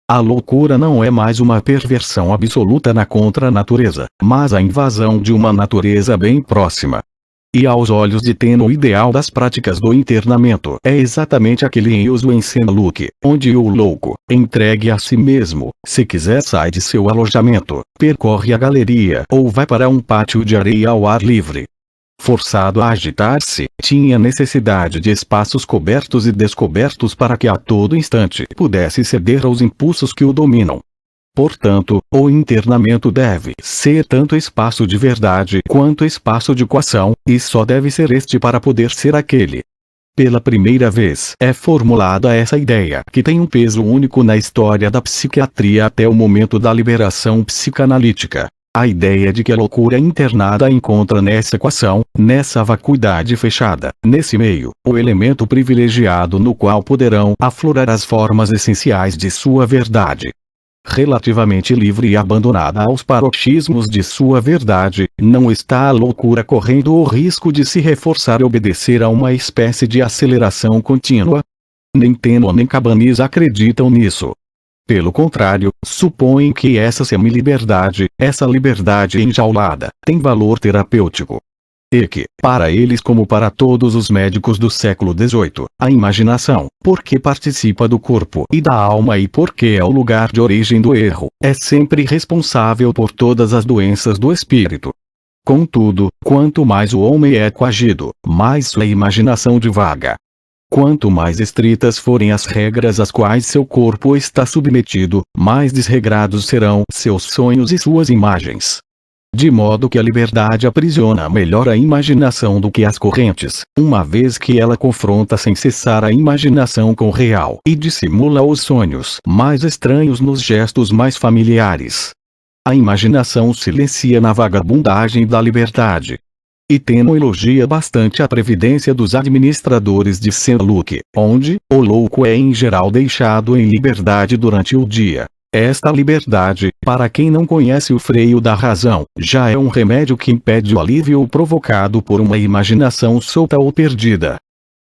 S1: A loucura não é mais uma perversão absoluta na contra-natureza, mas a invasão de uma natureza bem próxima. E aos olhos de Tenon o ideal das práticas do internamento é exatamente aquele em uso em Senaluk, onde o louco, entregue a si mesmo, se quiser sai de seu alojamento, percorre a galeria ou vai para um pátio de areia ao ar livre. Forçado a agitar-se, tinha necessidade de espaços cobertos e descobertos para que a todo instante pudesse ceder aos impulsos que o dominam. Portanto, o internamento deve ser tanto espaço de verdade quanto espaço de coação, e só deve ser este para poder ser aquele. Pela primeira vez é formulada essa ideia que tem um peso único na história da psiquiatria até o momento da liberação psicanalítica. A ideia de que a loucura internada encontra nessa equação, nessa vacuidade fechada, nesse meio, o elemento privilegiado no qual poderão aflorar as formas essenciais de sua verdade. Relativamente livre e abandonada aos paroxismos de sua verdade, não está a loucura correndo o risco de se reforçar e obedecer a uma espécie de aceleração contínua? Nem Tenon nem Cabanis acreditam nisso. Pelo contrário, supõem que essa semi-liberdade, essa liberdade enjaulada, tem valor terapêutico. E que, para eles como para todos os médicos do século XVIII, a imaginação, porque participa do corpo e da alma e porque é o lugar de origem do erro, é sempre responsável por todas as doenças do espírito. Contudo, quanto mais o homem é coagido, mais sua imaginação divaga. Quanto mais estritas forem as regras às quais seu corpo está submetido, mais desregrados serão seus sonhos e suas imagens. De modo que a liberdade aprisiona melhor a imaginação do que as correntes, uma vez que ela confronta sem cessar a imaginação com o real e dissimula os sonhos mais estranhos nos gestos mais familiares. A imaginação silencia na vagabundagem da liberdade. E Teno elogia bastante a previdência dos administradores de St. Luke, onde o louco é em geral deixado em liberdade durante o dia. Esta liberdade, para quem não conhece o freio da razão, já é um remédio que impede o alívio provocado por uma imaginação solta ou perdida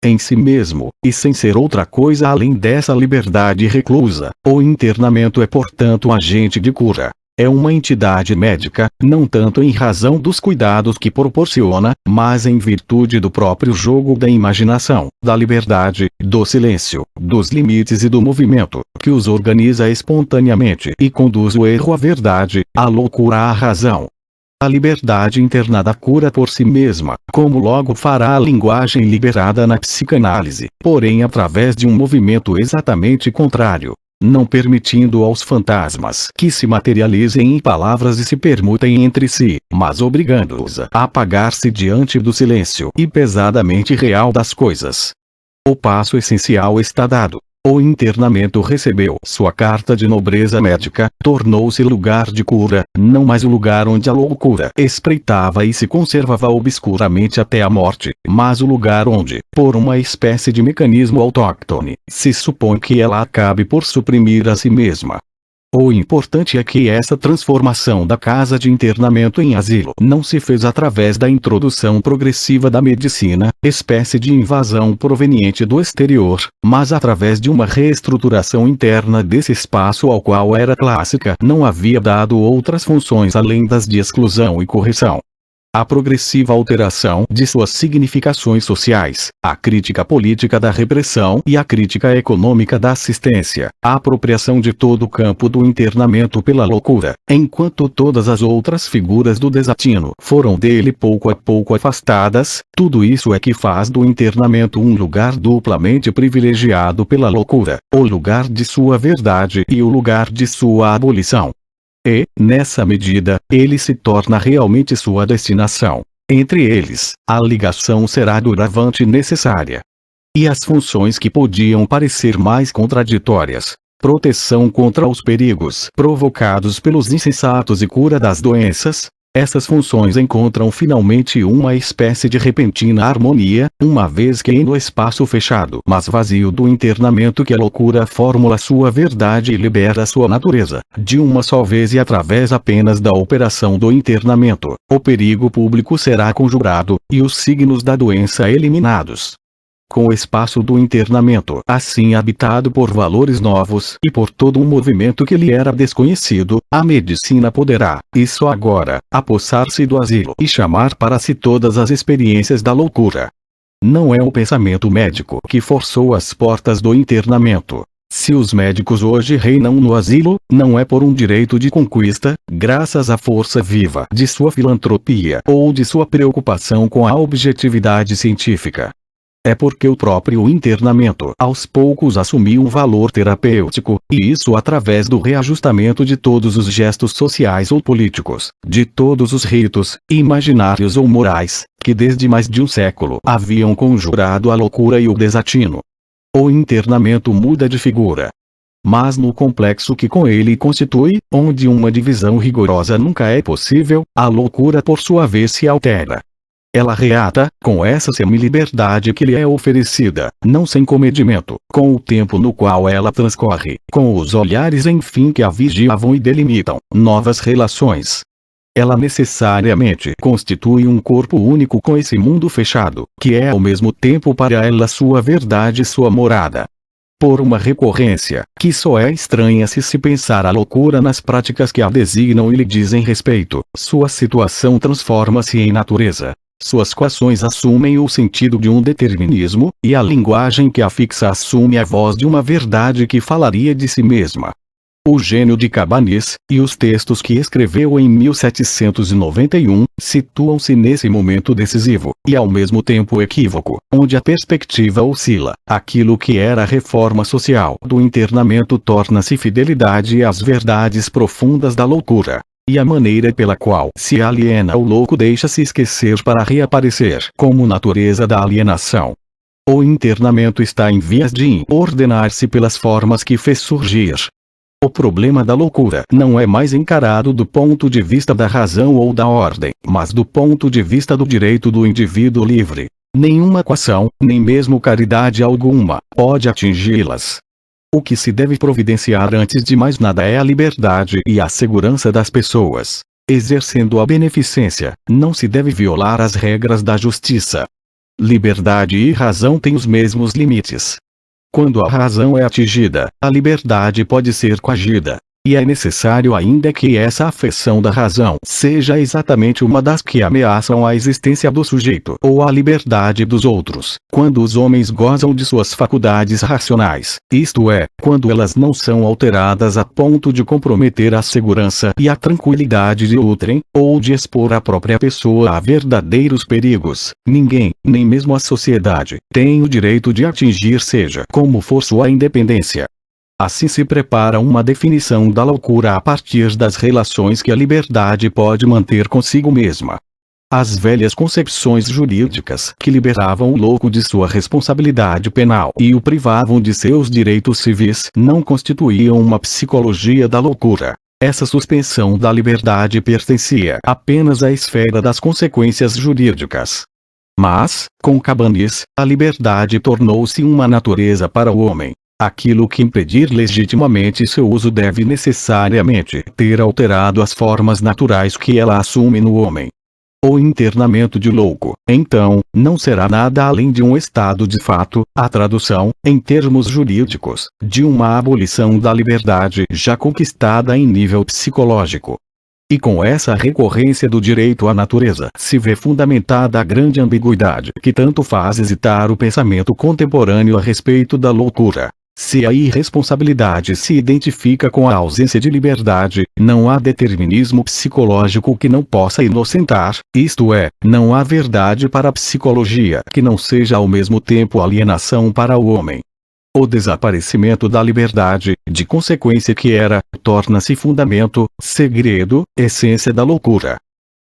S1: em si mesmo, e sem ser outra coisa além dessa liberdade reclusa. O internamento é portanto um agente de cura. É uma entidade médica, não tanto em razão dos cuidados que proporciona, mas em virtude do próprio jogo da imaginação, da liberdade, do silêncio, dos limites e do movimento, que os organiza espontaneamente e conduz o erro à verdade, a loucura à razão. A liberdade internada cura por si mesma, como logo fará a linguagem liberada na psicanálise, porém através de um movimento exatamente contrário, não permitindo aos fantasmas que se materializem em palavras e se permutem entre si, mas obrigando-os a apagar-se diante do silêncio e pesadamente real das coisas. O passo essencial está dado. O internamento recebeu sua carta de nobreza médica, tornou-se lugar de cura, não mais o lugar onde a loucura espreitava e se conservava obscuramente até a morte, mas o lugar onde, por uma espécie de mecanismo autóctone, se supõe que ela acabe por suprimir a si mesma. O importante é que essa transformação da casa de internamento em asilo não se fez através da introdução progressiva da medicina, espécie de invasão proveniente do exterior, mas através de uma reestruturação interna desse espaço ao qual a era clássica não havia dado outras funções além das de exclusão e correção. A progressiva alteração de suas significações sociais, a crítica política da repressão e a crítica econômica da assistência, a apropriação de todo o campo do internamento pela loucura, enquanto todas as outras figuras do desatino foram dele pouco a pouco afastadas, tudo isso é que faz do internamento um lugar duplamente privilegiado pela loucura, o lugar de sua verdade e o lugar de sua abolição. E, nessa medida, ele se torna realmente sua destinação. Entre eles, a ligação será doravante necessária. E as funções que podiam parecer mais contraditórias, proteção contra os perigos provocados pelos insensatos e cura das doenças, essas funções encontram finalmente uma espécie de repentina harmonia, uma vez que no espaço fechado mas vazio do internamento que a loucura formula sua verdade e libera sua natureza, de uma só vez e através apenas da operação do internamento, o perigo público será conjurado, e os signos da doença eliminados. Com o espaço do internamento assim habitado por valores novos e por todo um movimento que lhe era desconhecido, a medicina poderá, e só agora, apossar-se do asilo e chamar para si todas as experiências da loucura. Não é o pensamento médico que forçou as portas do internamento. Se os médicos hoje reinam no asilo, não é por um direito de conquista, graças à força viva de sua filantropia ou de sua preocupação com a objetividade científica. É porque o próprio internamento aos poucos assumiu um valor terapêutico, e isso através do reajustamento de todos os gestos sociais ou políticos, de todos os ritos, imaginários ou morais, que desde mais de um século haviam conjurado a loucura e o desatino. O internamento muda de figura. Mas no complexo que com ele constitui, onde uma divisão rigorosa nunca é possível, a loucura por sua vez se altera. Ela reata, com essa semi-liberdade que lhe é oferecida, não sem comedimento, com o tempo no qual ela transcorre, com os olhares enfim que a vigiavam e delimitam novas relações. Ela necessariamente constitui um corpo único com esse mundo fechado, que é ao mesmo tempo para ela sua verdade e sua morada. Por uma recorrência, que só é estranha se pensar a loucura nas práticas que a designam e lhe dizem respeito, sua situação transforma-se em natureza. Suas coações assumem o sentido de um determinismo, e a linguagem que a fixa assume a voz de uma verdade que falaria de si mesma. O gênio de Cabanis, e os textos que escreveu em 1791, situam-se nesse momento decisivo, e ao mesmo tempo equívoco, onde a perspectiva oscila. Aquilo que era a reforma social do internamento torna-se fidelidade às verdades profundas da loucura. E a maneira pela qual se aliena o louco deixa-se esquecer para reaparecer como natureza da alienação. O internamento está em vias de ordenar-se pelas formas que fez surgir. O problema da loucura não é mais encarado do ponto de vista da razão ou da ordem, mas do ponto de vista do direito do indivíduo livre. Nenhuma coação, nem mesmo caridade alguma, pode atingi-las. O que se deve providenciar antes de mais nada é a liberdade e a segurança das pessoas. Exercendo a beneficência, não se deve violar as regras da justiça. Liberdade e razão têm os mesmos limites. Quando a razão é atingida, a liberdade pode ser coagida. E é necessário ainda que essa afecção da razão seja exatamente uma das que ameaçam a existência do sujeito ou a liberdade dos outros, quando os homens gozam de suas faculdades racionais, isto é, quando elas não são alteradas a ponto de comprometer a segurança e a tranquilidade de outrem, ou de expor a própria pessoa a verdadeiros perigos. Ninguém, nem mesmo a sociedade, tem o direito de atingir seja como for sua independência. Assim se prepara uma definição da loucura a partir das relações que a liberdade pode manter consigo mesma. As velhas concepções jurídicas que liberavam o louco de sua responsabilidade penal e o privavam de seus direitos civis não constituíam uma psicologia da loucura. Essa suspensão da liberdade pertencia apenas à esfera das consequências jurídicas. Mas, com Cabanis, a liberdade tornou-se uma natureza para o homem. Aquilo que impedir legitimamente seu uso deve necessariamente ter alterado as formas naturais que ela assume no homem. O internamento de louco, então, não será nada além de um estado de fato, a tradução, em termos jurídicos, de uma abolição da liberdade já conquistada em nível psicológico. E com essa recorrência do direito à natureza se vê fundamentada a grande ambiguidade que tanto faz hesitar o pensamento contemporâneo a respeito da loucura. Se a irresponsabilidade se identifica com a ausência de liberdade, não há determinismo psicológico que não possa inocentar, isto é, não há verdade para a psicologia que não seja ao mesmo tempo alienação para o homem. O desaparecimento da liberdade, de consequência que era, torna-se fundamento, segredo, essência da loucura.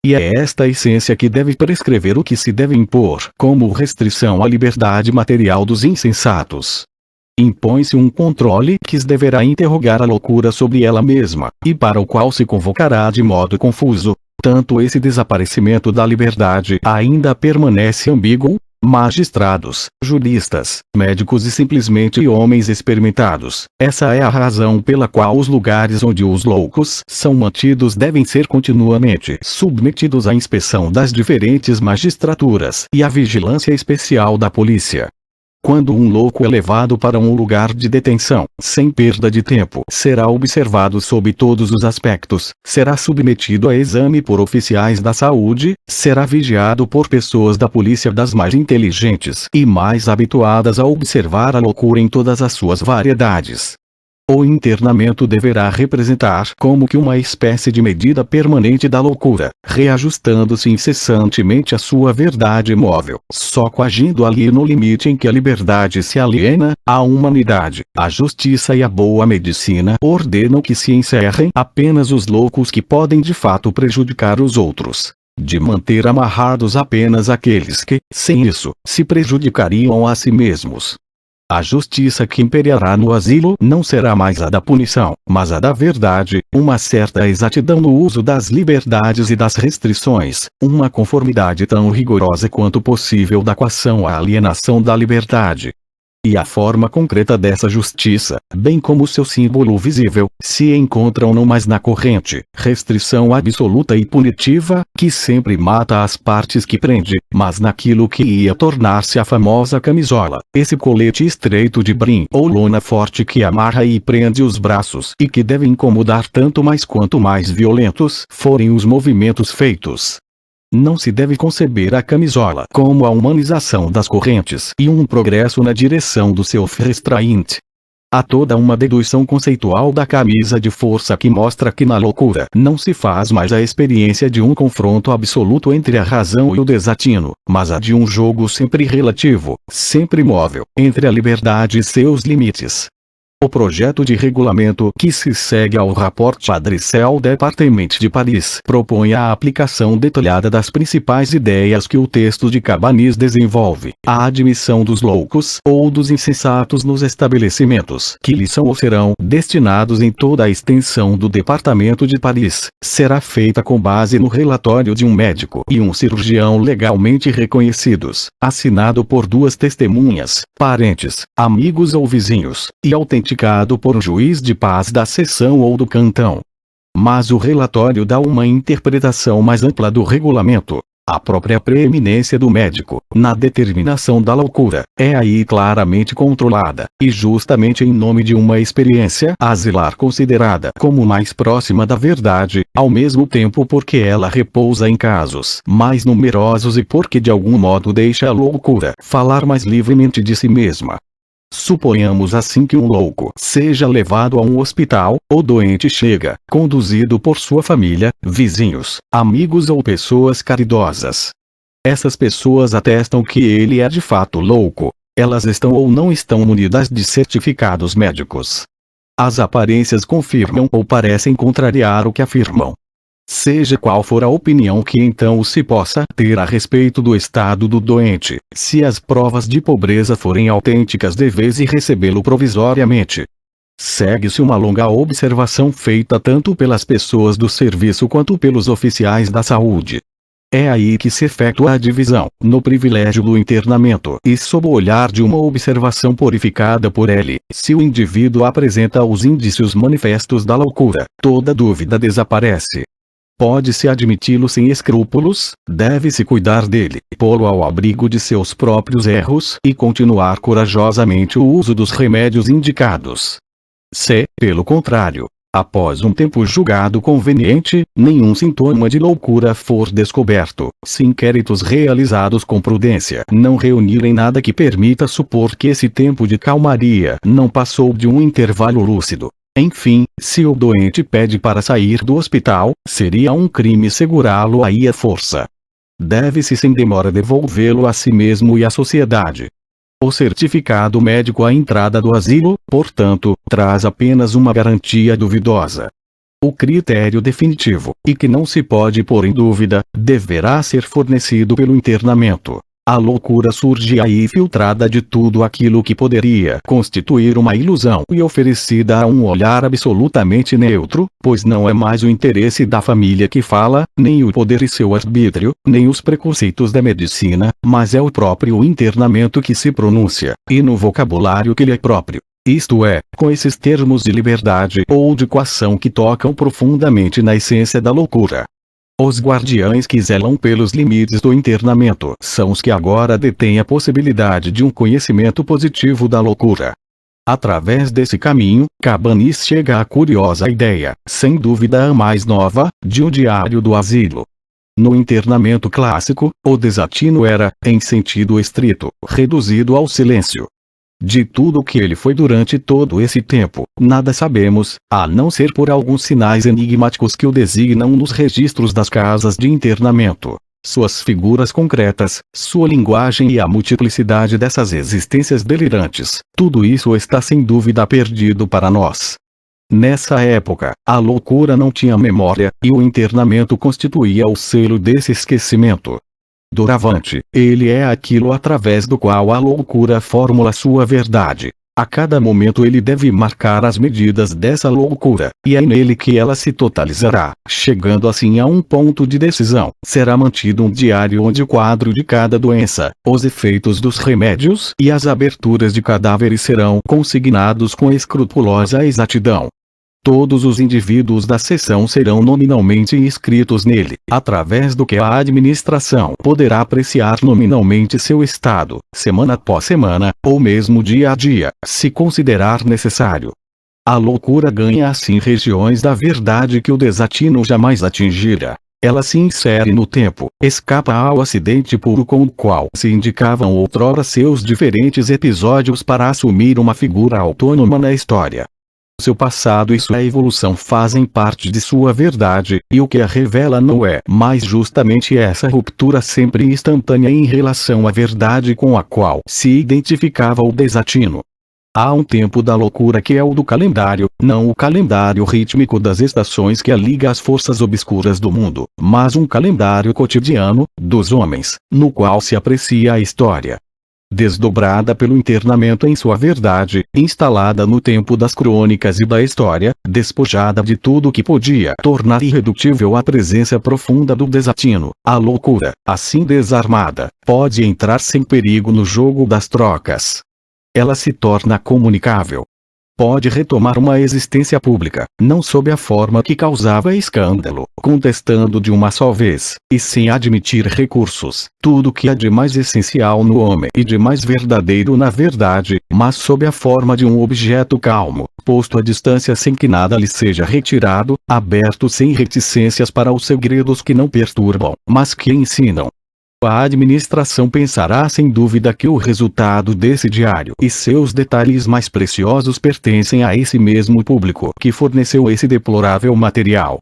S1: E é esta essência que deve prescrever o que se deve impor como restrição à liberdade material dos insensatos. Impõe-se um controle que deverá interrogar a loucura sobre ela mesma, e para o qual se convocará de modo confuso. Tanto esse desaparecimento da liberdade ainda permanece ambíguo. Magistrados, juristas, médicos e simplesmente homens experimentados, essa é a razão pela qual os lugares onde os loucos são mantidos devem ser continuamente submetidos à inspeção das diferentes magistraturas e à vigilância especial da polícia. Quando um louco é levado para um lugar de detenção, sem perda de tempo, será observado sob todos os aspectos, será submetido a exame por oficiais da saúde, será vigiado por pessoas da polícia das mais inteligentes e mais habituadas a observar a loucura em todas as suas variedades. O internamento deverá representar como que uma espécie de medida permanente da loucura, reajustando-se incessantemente à sua verdade móvel, só coagindo ali no limite em que a liberdade se aliena, a humanidade, a justiça e a boa medicina ordenam que se encerrem apenas os loucos que podem de fato prejudicar os outros, de manter amarrados apenas aqueles que, sem isso, se prejudicariam a si mesmos. A justiça que imperiará no asilo não será mais a da punição, mas a da verdade, uma certa exatidão no uso das liberdades e das restrições, uma conformidade tão rigorosa quanto possível da coação à alienação da liberdade. E a forma concreta dessa justiça, bem como seu símbolo visível, se encontram não mais na corrente, restrição absoluta e punitiva, que sempre mata as partes que prende, mas naquilo que ia tornar-se a famosa camisola, esse colete estreito de brim ou lona forte que amarra e prende os braços e que deve incomodar tanto mais quanto mais violentos forem os movimentos feitos. Não se deve conceber a camisola como a humanização das correntes e um progresso na direção do seu restraint. Há toda uma dedução conceitual da camisa de força que mostra que na loucura não se faz mais a experiência de um confronto absoluto entre a razão e o desatino, mas a de um jogo sempre relativo, sempre móvel, entre a liberdade e seus limites. O projeto de regulamento que se segue ao Rapport Adressé Département de Paris propõe a aplicação detalhada das principais ideias que o texto de Cabanis desenvolve, a admissão dos loucos ou dos insensatos nos estabelecimentos que lhes são ou serão destinados em toda a extensão do Departamento de Paris, será feita com base no relatório de um médico e um cirurgião legalmente reconhecidos, assinado por duas testemunhas, parentes, amigos ou vizinhos, e autenticado por um juiz de paz da seção ou do cantão. Mas o relatório dá uma interpretação mais ampla do regulamento. A própria preeminência do médico, na determinação da loucura, é aí claramente controlada, e justamente em nome de uma experiência asilar considerada como mais próxima da verdade, ao mesmo tempo porque ela repousa em casos mais numerosos e porque de algum modo deixa a loucura falar mais livremente de si mesma. Suponhamos assim que um louco seja levado a um hospital, o doente chega, conduzido por sua família, vizinhos, amigos ou pessoas caridosas. Essas pessoas atestam que ele é de fato louco. Elas estão ou não estão munidas de certificados médicos. As aparências confirmam ou parecem contrariar o que afirmam. Seja qual for a opinião que então se possa ter a respeito do estado do doente, se as provas de pobreza forem autênticas devesse recebê-lo provisoriamente. Segue-se uma longa observação feita tanto pelas pessoas do serviço quanto pelos oficiais da saúde. É aí que se efetua a divisão, no privilégio do internamento e sob o olhar de uma observação purificada por ele, se o indivíduo apresenta os indícios manifestos da loucura, toda dúvida desaparece. Pode-se admiti-lo sem escrúpulos, deve-se cuidar dele, pô-lo ao abrigo de seus próprios erros e continuar corajosamente o uso dos remédios indicados. Se, pelo contrário, após um tempo julgado conveniente, nenhum sintoma de loucura for descoberto, se inquéritos realizados com prudência não reunirem nada que permita supor que esse tempo de calmaria não passou de um intervalo lúcido. Enfim, se o doente pede para sair do hospital, seria um crime segurá-lo aí à força. Deve-se sem demora devolvê-lo a si mesmo e à sociedade. O certificado médico à entrada do asilo, portanto, traz apenas uma garantia duvidosa. O critério definitivo, e que não se pode pôr em dúvida, deverá ser fornecido pelo internamento. A loucura surge aí filtrada de tudo aquilo que poderia constituir uma ilusão e oferecida a um olhar absolutamente neutro, pois não é mais o interesse da família que fala, nem o poder e seu arbítrio, nem os preconceitos da medicina, mas é o próprio internamento que se pronuncia, e no vocabulário que lhe é próprio. Isto é, com esses termos de liberdade ou de coação que tocam profundamente na essência da loucura. Os guardiães que zelam pelos limites do internamento são os que agora detêm a possibilidade de um conhecimento positivo da loucura. Através desse caminho, Cabanis chega à curiosa ideia, sem dúvida a mais nova, de um diário do asilo. No internamento clássico, o desatino era, em sentido estrito, reduzido ao silêncio. De tudo o que ele foi durante todo esse tempo, nada sabemos, a não ser por alguns sinais enigmáticos que o designam nos registros das casas de internamento. Suas figuras concretas, sua linguagem e a multiplicidade dessas existências delirantes, tudo isso está sem dúvida perdido para nós. Nessa época, a loucura não tinha memória, e o internamento constituía o selo desse esquecimento. Doravante, ele é aquilo através do qual a loucura formula sua verdade. A cada momento ele deve marcar as medidas dessa loucura, e é nele que ela se totalizará. Chegando assim a um ponto de decisão, será mantido um diário onde o quadro de cada doença, os efeitos dos remédios e as aberturas de cadáveres serão consignados com escrupulosa exatidão. Todos os indivíduos da seção serão nominalmente inscritos nele, através do que a administração poderá apreciar nominalmente seu estado, semana após semana, ou mesmo dia a dia, se considerar necessário. A loucura ganha assim regiões da verdade que o desatino jamais atingira. Ela se insere no tempo, escapa ao acidente puro com o qual se indicavam outrora seus diferentes episódios para assumir uma figura autônoma na história. Seu passado e sua evolução fazem parte de sua verdade, e o que a revela não é mais justamente essa ruptura sempre instantânea em relação à verdade com a qual se identificava o desatino. Há um tempo da loucura que é o do calendário, não o calendário rítmico das estações que a liga às forças obscuras do mundo, mas um calendário cotidiano, dos homens, no qual se aprecia a história. Desdobrada pelo internamento em sua verdade, instalada no tempo das crônicas e da história, despojada de tudo que podia tornar irredutível a presença profunda do desatino, a loucura, assim desarmada, pode entrar sem perigo no jogo das trocas. Ela se torna comunicável. Pode retomar uma existência pública, não sob a forma que causava escândalo, contestando de uma só vez, e sem admitir recursos, tudo que há de mais essencial no homem e de mais verdadeiro na verdade, mas sob a forma de um objeto calmo, posto à distância sem que nada lhe seja retirado, aberto sem reticências para os segredos que não perturbam, mas que ensinam. A administração pensará sem dúvida que o resultado desse diário e seus detalhes mais preciosos pertencem a esse mesmo público que forneceu esse deplorável material.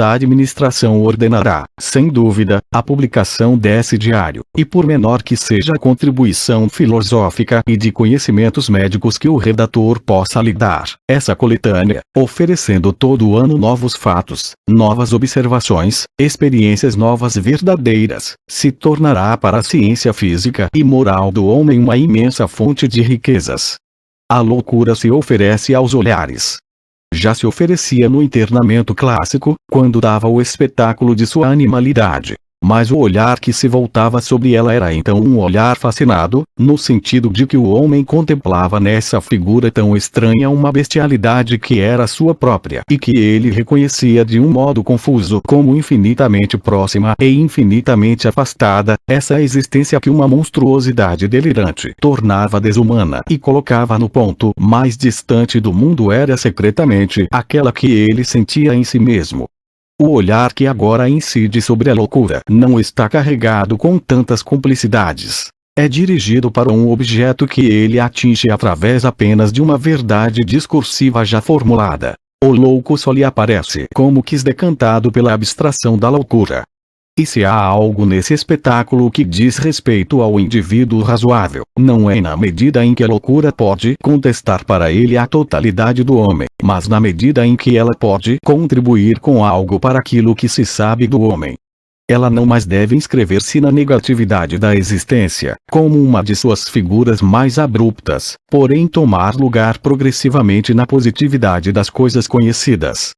S1: A administração ordenará, sem dúvida, a publicação desse diário, e por menor que seja a contribuição filosófica e de conhecimentos médicos que o redator possa lhe dar, essa coletânea, oferecendo todo ano novos fatos, novas observações, experiências novas verdadeiras, se tornará para a ciência física e moral do homem uma imensa fonte de riquezas. A loucura se oferece aos olhares. Já se oferecia no internamento clássico, quando dava o espetáculo de sua animalidade. Mas o olhar que se voltava sobre ela era então um olhar fascinado, no sentido de que o homem contemplava nessa figura tão estranha uma bestialidade que era sua própria e que ele reconhecia de um modo confuso como infinitamente próxima e infinitamente afastada, essa existência que uma monstruosidade delirante tornava desumana e colocava no ponto mais distante do mundo era secretamente aquela que ele sentia em si mesmo. O olhar que agora incide sobre a loucura não está carregado com tantas complicidades. É dirigido para um objeto que ele atinge através apenas de uma verdade discursiva já formulada. O louco só lhe aparece como quis decantado pela abstração da loucura. E se há algo nesse espetáculo que diz respeito ao indivíduo razoável, não é na medida em que a loucura pode contestar para ele a totalidade do homem, mas na medida em que ela pode contribuir com algo para aquilo que se sabe do homem. Ela não mais deve inscrever-se na negatividade da existência, como uma de suas figuras mais abruptas, porém tomar lugar progressivamente na positividade das coisas conhecidas.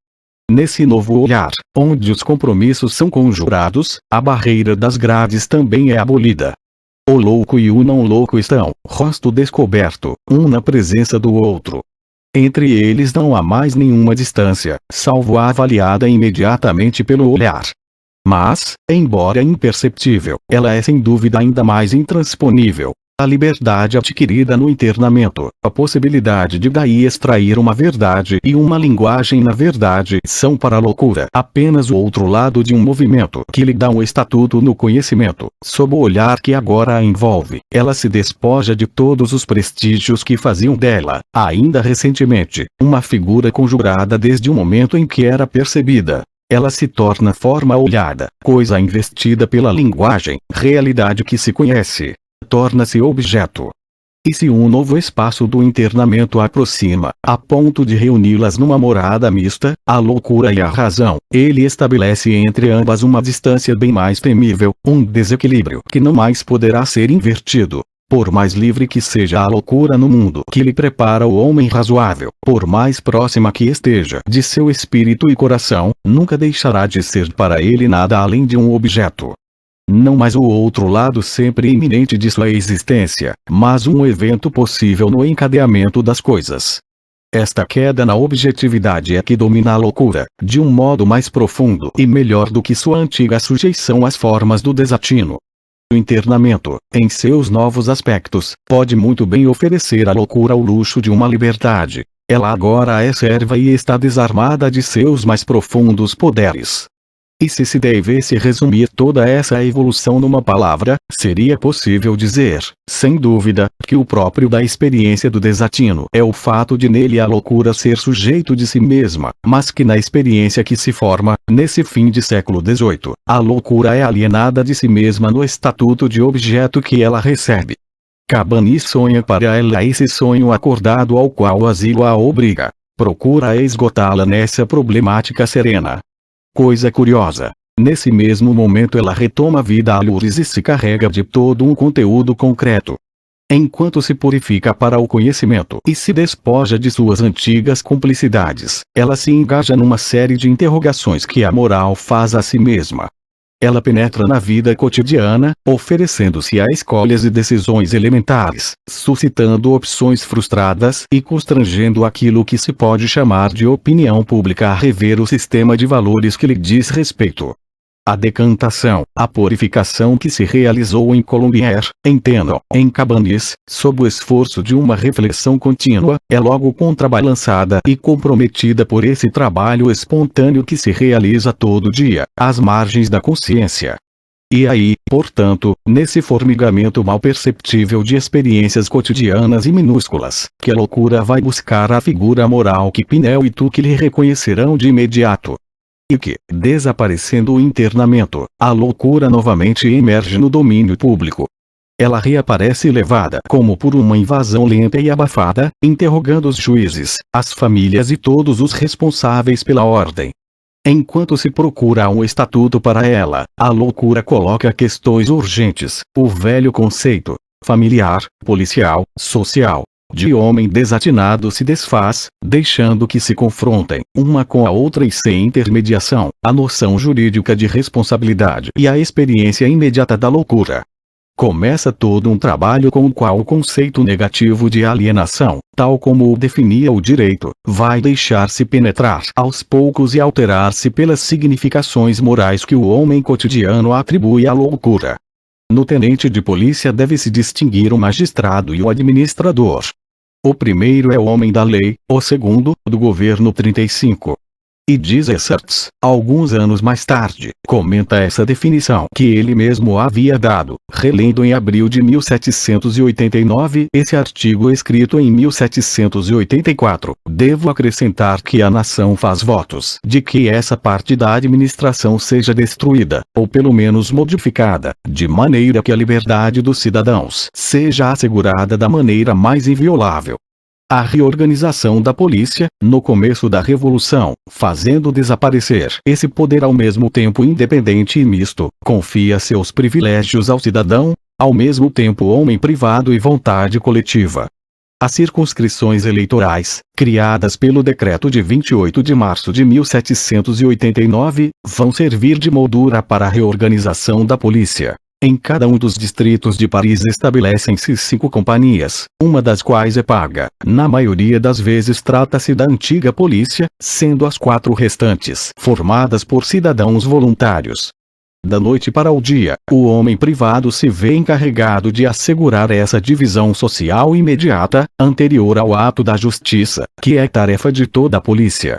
S1: Nesse novo olhar, onde os compromissos são conjurados, a barreira das grades também é abolida. O louco e o não louco estão, rosto descoberto, um na presença do outro. Entre eles não há mais nenhuma distância, salvo a avaliada imediatamente pelo olhar. Mas, embora imperceptível, ela é sem dúvida ainda mais intransponível. A liberdade adquirida no internamento, a possibilidade de daí extrair uma verdade e uma linguagem na verdade são para a loucura apenas o outro lado de um movimento que lhe dá um estatuto no conhecimento. Sob o olhar que agora a envolve, ela se despoja de todos os prestígios que faziam dela, ainda recentemente, uma figura conjurada desde o momento em que era percebida. Ela se torna forma olhada, coisa investida pela linguagem, realidade que se conhece. Torna-se objeto. E se um novo espaço do internamento aproxima, a ponto de reuni-las numa morada mista, a loucura e a razão, ele estabelece entre ambas uma distância bem mais temível, um desequilíbrio que não mais poderá ser invertido. Por mais livre que seja a loucura no mundo que lhe prepara o homem razoável, por mais próxima que esteja de seu espírito e coração, nunca deixará de ser para ele nada além de um objeto. Não mais o outro lado sempre iminente de sua existência, mas um evento possível no encadeamento das coisas. Esta queda na objetividade é que domina a loucura, de um modo mais profundo e melhor do que sua antiga sujeição às formas do desatino. O internamento, em seus novos aspectos, pode muito bem oferecer à loucura o luxo de uma liberdade. Ela agora é serva e está desarmada de seus mais profundos poderes. E se devesse resumir toda essa evolução numa palavra, seria possível dizer, sem dúvida, que o próprio da experiência do desatino é o fato de nele a loucura ser sujeito de si mesma, mas que na experiência que se forma, nesse fim de século XVIII, a loucura é alienada de si mesma no estatuto de objeto que ela recebe. Cabanis sonha para ela esse sonho acordado ao qual o asilo a obriga. Procura esgotá-la nessa problemática serena. Coisa curiosa. Nesse mesmo momento ela retoma a vida à luz e se carrega de todo um conteúdo concreto. Enquanto se purifica para o conhecimento e se despoja de suas antigas cumplicidades, ela se engaja numa série de interrogações que a moral faz a si mesma. Ela penetra na vida cotidiana, oferecendo-se a escolhas e decisões elementares, suscitando opções frustradas e constrangendo aquilo que se pode chamar de opinião pública a rever o sistema de valores que lhe diz respeito. A decantação, a purificação que se realizou em Colombier, em Tenon, em Cabanis, sob o esforço de uma reflexão contínua, é logo contrabalançada e comprometida por esse trabalho espontâneo que se realiza todo dia, às margens da consciência. E aí, portanto, nesse formigamento mal perceptível de experiências cotidianas e minúsculas, que a loucura vai buscar a figura moral que Pinel e Tuque lhe reconhecerão de imediato. E que, desaparecendo o internamento, a loucura novamente emerge no domínio público. Ela reaparece levada como por uma invasão lenta e abafada, interrogando os juízes, as famílias e todos os responsáveis pela ordem. Enquanto se procura um estatuto para ela, a loucura coloca questões urgentes, o velho conceito, familiar, policial, social, de homem desatinado se desfaz, deixando que se confrontem, uma com a outra e sem intermediação, a noção jurídica de responsabilidade e a experiência imediata da loucura. Começa todo um trabalho com o qual o conceito negativo de alienação, tal como o definia o direito, vai deixar-se penetrar aos poucos e alterar-se pelas significações morais que o homem cotidiano atribui à loucura. No tenente de polícia deve-se distinguir o magistrado e o administrador. O primeiro é o homem da lei, o segundo, do governo 35. E diz Essertz, alguns anos mais tarde, comenta essa definição que ele mesmo havia dado, relendo em abril de 1789 esse artigo escrito em 1784. Devo acrescentar que a nação faz votos de que essa parte da administração seja destruída, ou pelo menos modificada, de maneira que a liberdade dos cidadãos seja assegurada da maneira mais inviolável. A reorganização da polícia, no começo da Revolução, fazendo desaparecer esse poder ao mesmo tempo independente e misto, confia seus privilégios ao cidadão, ao mesmo tempo homem privado e vontade coletiva. As circunscrições eleitorais, criadas pelo decreto de 28 de março de 1789, vão servir de moldura para a reorganização da polícia. Em cada um dos distritos de Paris estabelecem-se 5 companhias, uma das quais é paga. Na maioria das vezes trata-se da antiga polícia, sendo as 4 restantes formadas por cidadãos voluntários. Da noite para o dia, o homem privado se vê encarregado de assegurar essa divisão social imediata, anterior ao ato da justiça, que é tarefa de toda a polícia.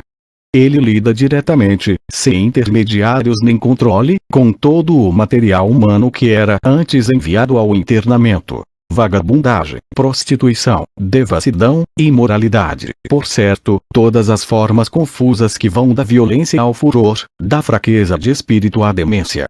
S1: Ele lida diretamente, sem intermediários nem controle, com todo o material humano que era antes enviado ao internamento. Vagabundagem, prostituição, devassidão, imoralidade, por certo, todas as formas confusas que vão da violência ao furor, da fraqueza de espírito à demência.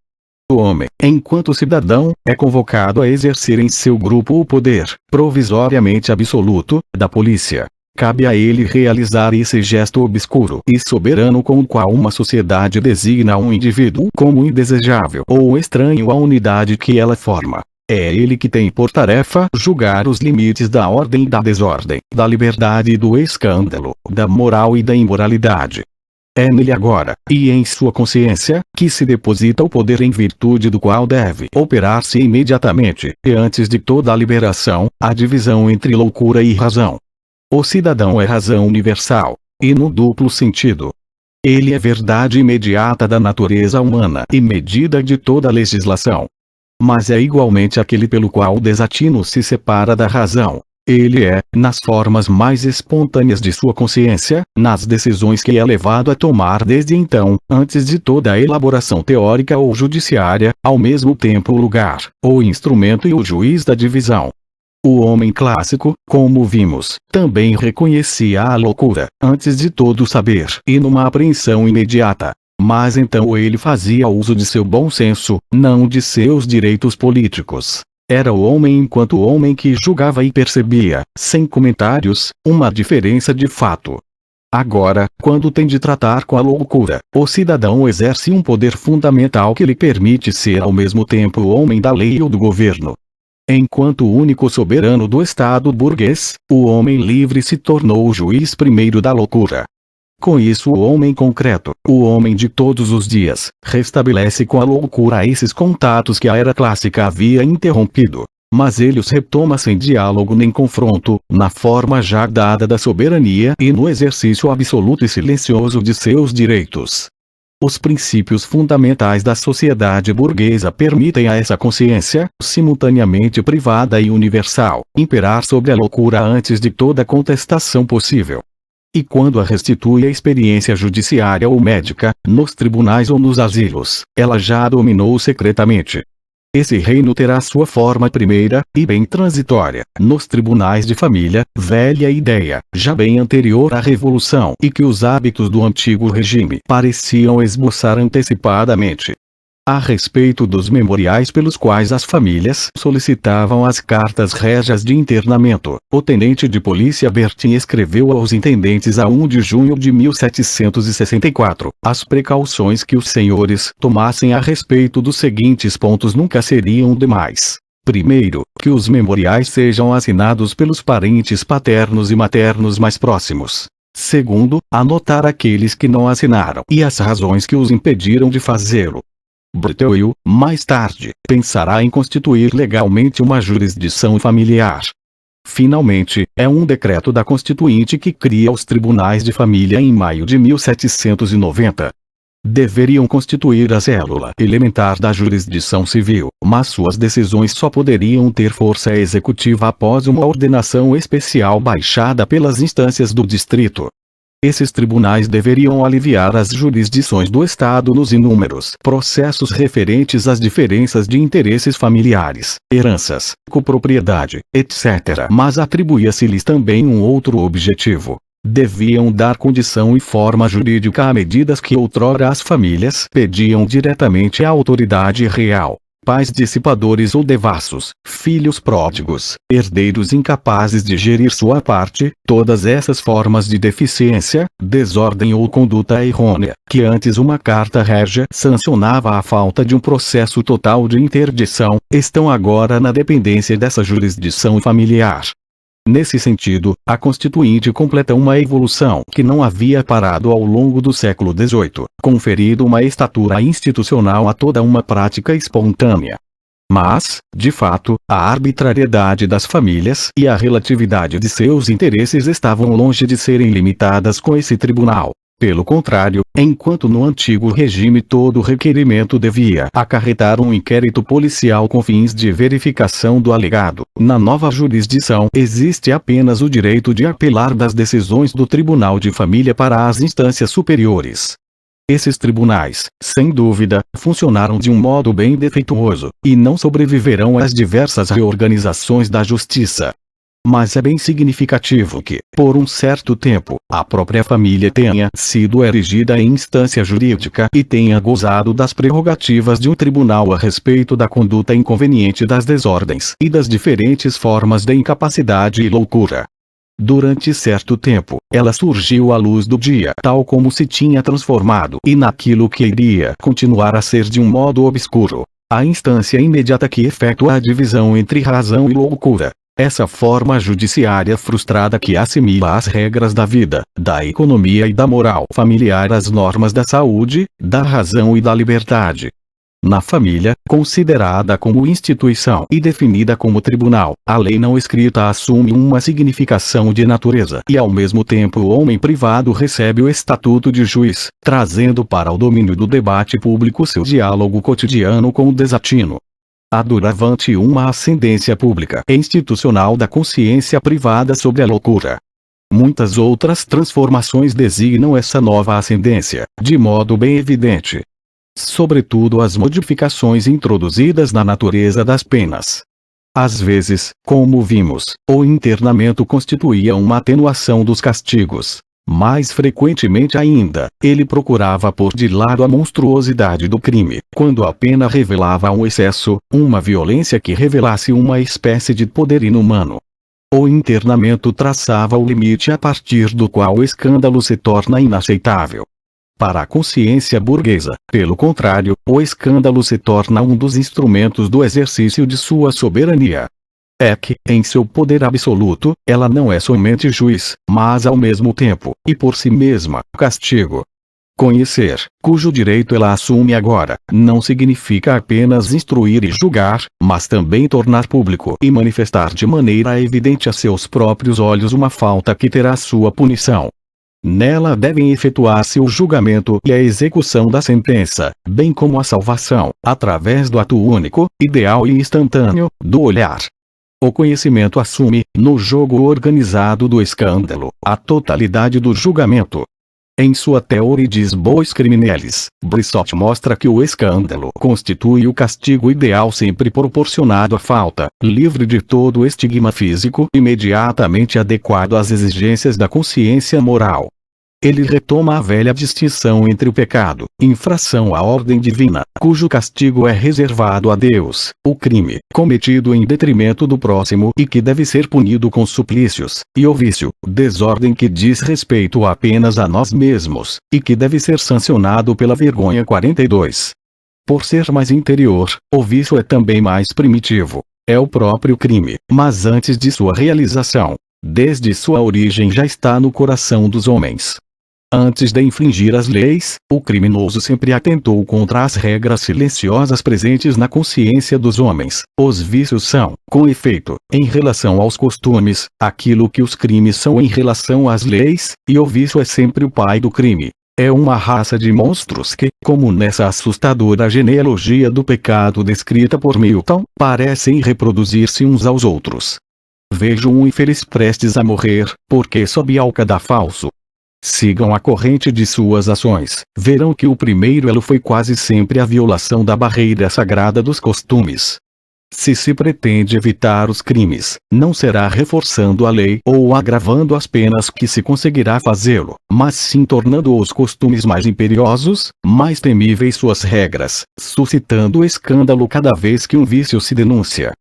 S1: O homem, enquanto cidadão, é convocado a exercer em seu grupo o poder, provisoriamente absoluto, da polícia. Cabe a ele realizar esse gesto obscuro e soberano com o qual uma sociedade designa um indivíduo como indesejável ou estranho à unidade que ela forma. É ele que tem por tarefa julgar os limites da ordem e da desordem, da liberdade e do escândalo, da moral e da imoralidade. É nele agora, e em sua consciência, que se deposita o poder em virtude do qual deve operar-se imediatamente, e antes de toda a liberação, a divisão entre loucura e razão. O cidadão é razão universal, e no duplo sentido. Ele é verdade imediata da natureza humana e medida de toda a legislação. Mas é igualmente aquele pelo qual o desatino se separa da razão. Ele é, nas formas mais espontâneas de sua consciência, nas decisões que é levado a tomar desde então, antes de toda a elaboração teórica ou judiciária, ao mesmo tempo o lugar, o instrumento e o juiz da divisão. O homem clássico, como vimos, também reconhecia a loucura, antes de todo saber e numa apreensão imediata. Mas então ele fazia uso de seu bom senso, não de seus direitos políticos. Era o homem enquanto homem que julgava e percebia, sem comentários, uma diferença de fato. Agora, quando tem de tratar com a loucura, o cidadão exerce um poder fundamental que lhe permite ser ao mesmo tempo o homem da lei ou do governo. Enquanto único soberano do Estado burguês, o homem livre se tornou o juiz primeiro da loucura. Com isso o homem concreto, o homem de todos os dias, restabelece com a loucura esses contatos que a era clássica havia interrompido. Mas ele os retoma sem diálogo nem confronto, na forma já dada da soberania e no exercício absoluto e silencioso de seus direitos. Os princípios fundamentais da sociedade burguesa permitem a essa consciência, simultaneamente privada e universal, imperar sobre a loucura antes de toda contestação possível. E quando a restitui à experiência judiciária ou médica, nos tribunais ou nos asilos, ela já a dominou secretamente. Esse reino terá sua forma primeira, e bem transitória, nos tribunais de família, velha ideia, já bem anterior à Revolução e que os hábitos do antigo regime pareciam esboçar antecipadamente. A respeito dos memoriais pelos quais as famílias solicitavam as cartas régias de internamento, o tenente de polícia Bertin escreveu aos intendentes a 1 de junho de 1764, as precauções que os senhores tomassem a respeito dos seguintes pontos nunca seriam demais. Primeiro, que os memoriais sejam assinados pelos parentes paternos e maternos mais próximos. Segundo, anotar aqueles que não assinaram e as razões que os impediram de fazê-lo. Breteuil, mais tarde, pensará em constituir legalmente uma jurisdição familiar. Finalmente, é um decreto da Constituinte que cria os tribunais de família em maio de 1790. Deveriam constituir a célula elementar da jurisdição civil, mas suas decisões só poderiam ter força executiva após uma ordenação especial baixada pelas instâncias do distrito. Esses tribunais deveriam aliviar as jurisdições do Estado nos inúmeros processos referentes às diferenças de interesses familiares, heranças, copropriedade, etc. Mas atribuía-se-lhes também um outro objetivo. Deviam dar condição e forma jurídica a medidas que outrora as famílias pediam diretamente à autoridade real. Pais dissipadores ou devassos, filhos pródigos, herdeiros incapazes de gerir sua parte, todas essas formas de deficiência, desordem ou conduta errônea, que antes uma carta régia sancionava a falta de um processo total de interdição, estão agora na dependência dessa jurisdição familiar. Nesse sentido, a Constituinte completa uma evolução que não havia parado ao longo do século XVIII, conferindo uma estatura institucional a toda uma prática espontânea. Mas, de fato, a arbitrariedade das famílias e a relatividade de seus interesses estavam longe de serem limitadas com esse tribunal. Pelo contrário, enquanto no antigo regime todo requerimento devia acarretar um inquérito policial com fins de verificação do alegado, na nova jurisdição existe apenas o direito de apelar das decisões do Tribunal de Família para as instâncias superiores. Esses tribunais, sem dúvida, funcionaram de um modo bem defeituoso, e não sobreviverão às diversas reorganizações da justiça. Mas é bem significativo que, por um certo tempo, a própria família tenha sido erigida em instância jurídica e tenha gozado das prerrogativas de um tribunal a respeito da conduta inconveniente das desordens e das diferentes formas de incapacidade e loucura. Durante certo tempo, ela surgiu à luz do dia tal como se tinha transformado e naquilo que iria continuar a ser de um modo obscuro, a instância imediata que efetua a divisão entre razão e loucura. Essa forma judiciária frustrada que assimila as regras da vida, da economia e da moral familiar às normas da saúde, da razão e da liberdade. Na família, considerada como instituição e definida como tribunal, a lei não escrita assume uma significação de natureza e ao mesmo tempo o homem privado recebe o estatuto de juiz, trazendo para o domínio do debate público seu diálogo cotidiano com o desatino. Há doravante uma ascendência pública e institucional da consciência privada sobre a loucura. Muitas outras transformações designam essa nova ascendência, de modo bem evidente. Sobretudo as modificações introduzidas na natureza das penas. Às vezes, como vimos, o internamento constituía uma atenuação dos castigos. Mais frequentemente ainda, ele procurava pôr de lado a monstruosidade do crime, quando a pena revelava um excesso, uma violência que revelasse uma espécie de poder inumano. O internamento traçava o limite a partir do qual o escândalo se torna inaceitável. Para a consciência burguesa, pelo contrário, o escândalo se torna um dos instrumentos do exercício de sua soberania. É que, em seu poder absoluto, ela não é somente juiz, mas ao mesmo tempo, e por si mesma, castigo. Conhecer, cujo direito ela assume agora, não significa apenas instruir e julgar, mas também tornar público e manifestar de maneira evidente a seus próprios olhos uma falta que terá sua punição. Nela devem efetuar-se o julgamento e a execução da sentença, bem como a salvação, através do ato único, ideal e instantâneo, do olhar. O conhecimento assume, no jogo organizado do escândalo, a totalidade do julgamento. Em sua Theoridis Bois Criminelis, Brissot mostra que o escândalo constitui o castigo ideal sempre proporcionado à falta, livre de todo o estigma físico, imediatamente adequado às exigências da consciência moral. Ele retoma a velha distinção entre o pecado, infração à ordem divina, cujo castigo é reservado a Deus, o crime, cometido em detrimento do próximo e que deve ser punido com suplícios, e o vício, desordem que diz respeito apenas a nós mesmos, e que deve ser sancionado pela vergonha 42. Por ser mais interior, o vício é também mais primitivo. É o próprio crime, mas antes de sua realização, desde sua origem já está no coração dos homens. Antes de infringir as leis, o criminoso sempre atentou contra as regras silenciosas presentes na consciência dos homens. Os vícios são, com efeito, em relação aos costumes, aquilo que os crimes são em relação às leis, e o vício é sempre o pai do crime. É uma raça de monstros que, como nessa assustadora genealogia do pecado descrita por Milton, parecem reproduzir-se uns aos outros. Vejo um infeliz prestes a morrer, porque sob ao cadafalso. Sigam a corrente de suas ações, verão que o primeiro elo foi quase sempre a violação da barreira sagrada dos costumes. Se pretende evitar os crimes, não será reforçando a lei ou agravando as penas que se conseguirá fazê-lo, mas sim tornando os costumes mais imperiosos, mais temíveis suas regras, suscitando escândalo cada vez que um vício se denuncia.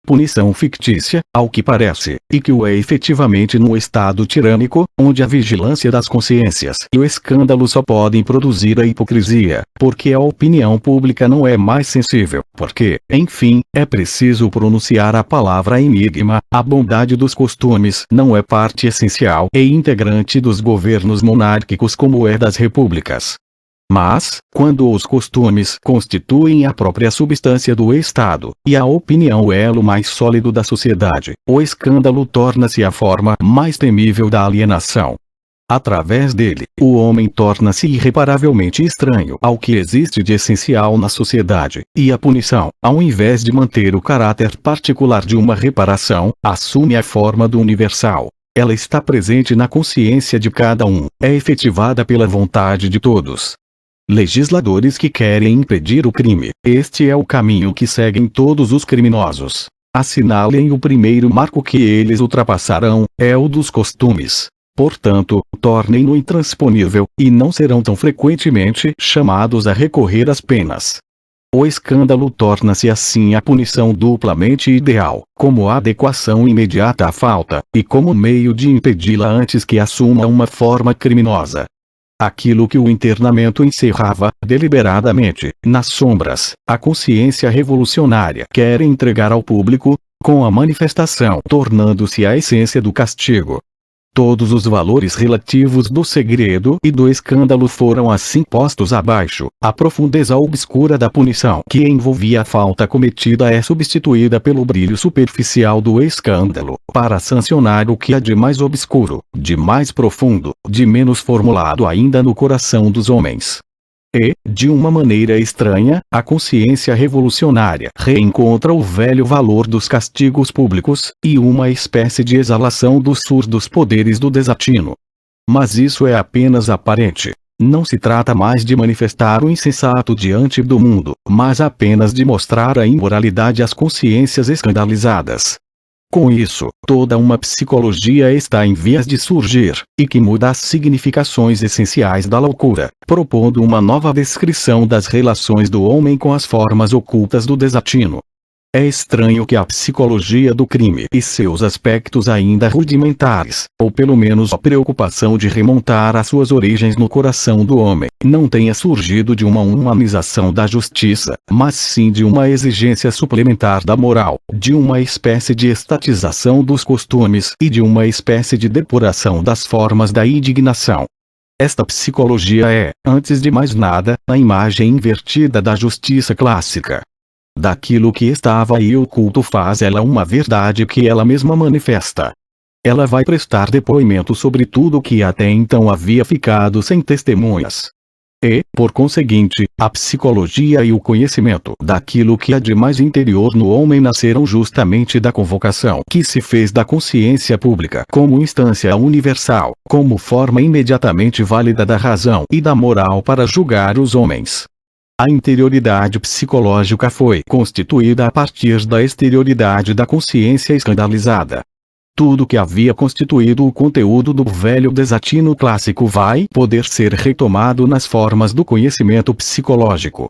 S1: Punição fictícia, ao que parece, e que o é efetivamente num estado tirânico, onde a vigilância das consciências e o escândalo só podem produzir a hipocrisia, porque a opinião pública não é mais sensível, porque, enfim, é preciso pronunciar a palavra enigma, a bondade dos costumes não é parte essencial e integrante dos governos monárquicos como é das repúblicas. Mas, quando os costumes constituem a própria substância do Estado, e a opinião o elo mais sólido da sociedade, o escândalo torna-se a forma mais temível da alienação. Através dele, o homem torna-se irreparavelmente estranho ao que existe de essencial na sociedade, e a punição, ao invés de manter o caráter particular de uma reparação, assume a forma do universal. Ela está presente na consciência de cada um, é efetivada pela vontade de todos. Legisladores que querem impedir o crime, este é o caminho que seguem todos os criminosos. Assinalem o primeiro marco que eles ultrapassarão, é o dos costumes. Portanto, tornem-no intransponível, e não serão tão frequentemente chamados a recorrer às penas. O escândalo torna-se assim a punição duplamente ideal, como a adequação imediata à falta, e como meio de impedi-la antes que assuma uma forma criminosa. Aquilo que o internamento encerrava, deliberadamente, nas sombras, a consciência revolucionária quer entregar ao público, com a manifestação tornando-se a essência do castigo. Todos os valores relativos do segredo e do escândalo foram assim postos abaixo. A profundeza obscura da punição que envolvia a falta cometida é substituída pelo brilho superficial do escândalo, para sancionar o que há de mais obscuro, de mais profundo, de menos formulado ainda no coração dos homens. E, de uma maneira estranha, a consciência revolucionária reencontra o velho valor dos castigos públicos, e uma espécie de exalação dos surdos poderes do desatino. Mas isso é apenas aparente. Não se trata mais de manifestar o insensato diante do mundo, mas apenas de mostrar a imoralidade às consciências escandalizadas. Com isso, toda uma psicologia está em vias de surgir, e que muda as significações essenciais da loucura, propondo uma nova descrição das relações do homem com as formas ocultas do desatino. É estranho que a psicologia do crime e seus aspectos ainda rudimentares, ou pelo menos a preocupação de remontar às suas origens no coração do homem, não tenha surgido de uma humanização da justiça, mas sim de uma exigência suplementar da moral, de uma espécie de estatização dos costumes e de uma espécie de depuração das formas da indignação. Esta psicologia é, antes de mais nada, a imagem invertida da justiça clássica. Daquilo que estava aí oculto faz ela uma verdade que ela mesma manifesta. Ela vai prestar depoimento sobre tudo que até então havia ficado sem testemunhas. E, por conseguinte, a psicologia e o conhecimento daquilo que há de mais interior no homem nasceram justamente da convocação que se fez da consciência pública como instância universal, como forma imediatamente válida da razão e da moral para julgar os homens. A interioridade psicológica foi constituída a partir da exterioridade da consciência escandalizada. Tudo que havia constituído o conteúdo do velho desatino clássico vai poder ser retomado nas formas do conhecimento psicológico.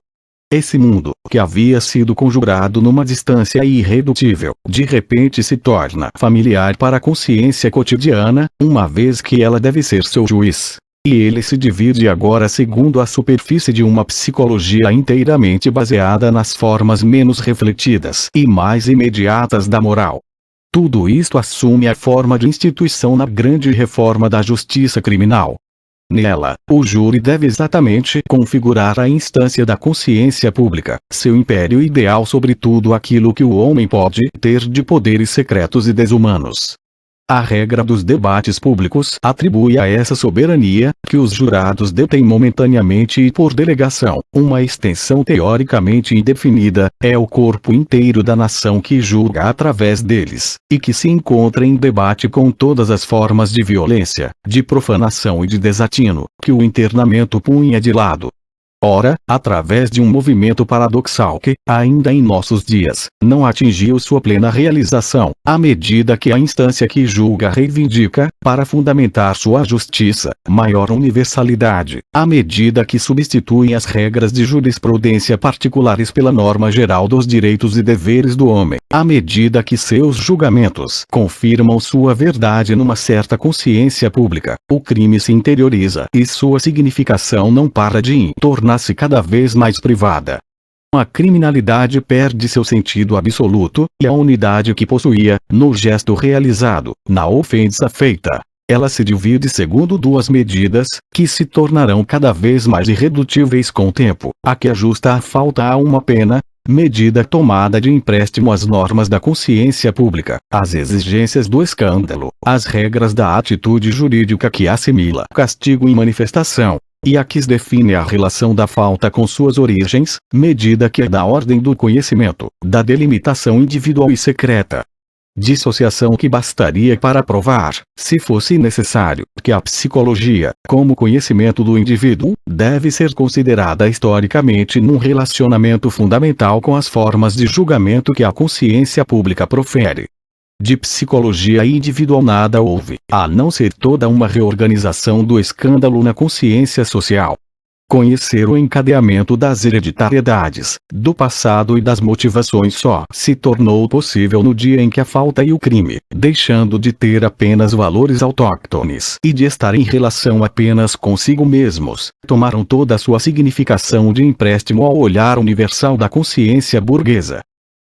S1: Esse mundo, que havia sido conjurado numa distância irredutível, de repente se torna familiar para a consciência cotidiana, uma vez que ela deve ser seu juiz. E ele se divide agora segundo a superfície de uma psicologia inteiramente baseada nas formas menos refletidas e mais imediatas da moral. Tudo isto assume a forma de instituição na grande reforma da justiça criminal. Nela, o júri deve exatamente configurar a instância da consciência pública, seu império ideal sobre tudo aquilo que o homem pode ter de poderes secretos e desumanos. A regra dos debates públicos atribui a essa soberania, que os jurados detêm momentaneamente e por delegação, uma extensão teoricamente indefinida, é o corpo inteiro da nação que julga através deles, e que se encontra em debate com todas as formas de violência, de profanação e de desatino, que o internamento punha de lado. Ora, através de um movimento paradoxal que, ainda em nossos dias, não atingiu sua plena realização, à medida que a instância que julga reivindica, para fundamentar sua justiça, maior universalidade, à medida que substituem as regras de jurisprudência particulares pela norma geral dos direitos e deveres do homem, à medida que seus julgamentos confirmam sua verdade numa certa consciência pública, o crime se interioriza e sua significação não para de tornar-se cada vez mais privada. A criminalidade perde seu sentido absoluto, e a unidade que possuía, no gesto realizado, na ofensa feita. Ela se divide segundo duas medidas, que se tornarão cada vez mais irredutíveis com o tempo, a que ajusta a falta a uma pena, medida tomada de empréstimo às normas da consciência pública, às exigências do escândalo, às regras da atitude jurídica que assimila castigo em manifestação, e a que define a relação da falta com suas origens, medida que é da ordem do conhecimento, da delimitação individual e secreta. Dissociação que bastaria para provar, se fosse necessário, que a psicologia, como conhecimento do indivíduo, deve ser considerada historicamente num relacionamento fundamental com as formas de julgamento que a consciência pública profere. De psicologia individual nada houve, a não ser toda uma reorganização do escândalo na consciência social. Conhecer o encadeamento das hereditariedades, do passado e das motivações só se tornou possível no dia em que a falta e o crime, deixando de ter apenas valores autóctones e de estar em relação apenas consigo mesmos, tomaram toda a sua significação de empréstimo ao olhar universal da consciência burguesa.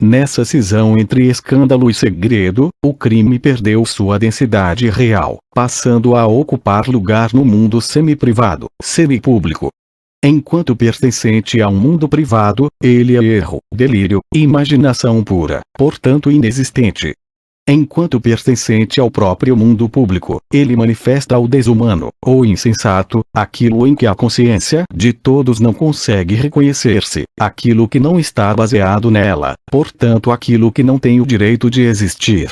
S1: Nessa cisão entre escândalo e segredo, o crime perdeu sua densidade real, passando a ocupar lugar no mundo semi-privado, semi-público. Enquanto pertencente a um mundo privado, ele é erro, delírio, imaginação pura, portanto inexistente. Enquanto pertencente ao próprio mundo público, ele manifesta ao desumano, ou insensato, aquilo em que a consciência de todos não consegue reconhecer-se, aquilo que não está baseado nela, portanto aquilo que não tem o direito de existir.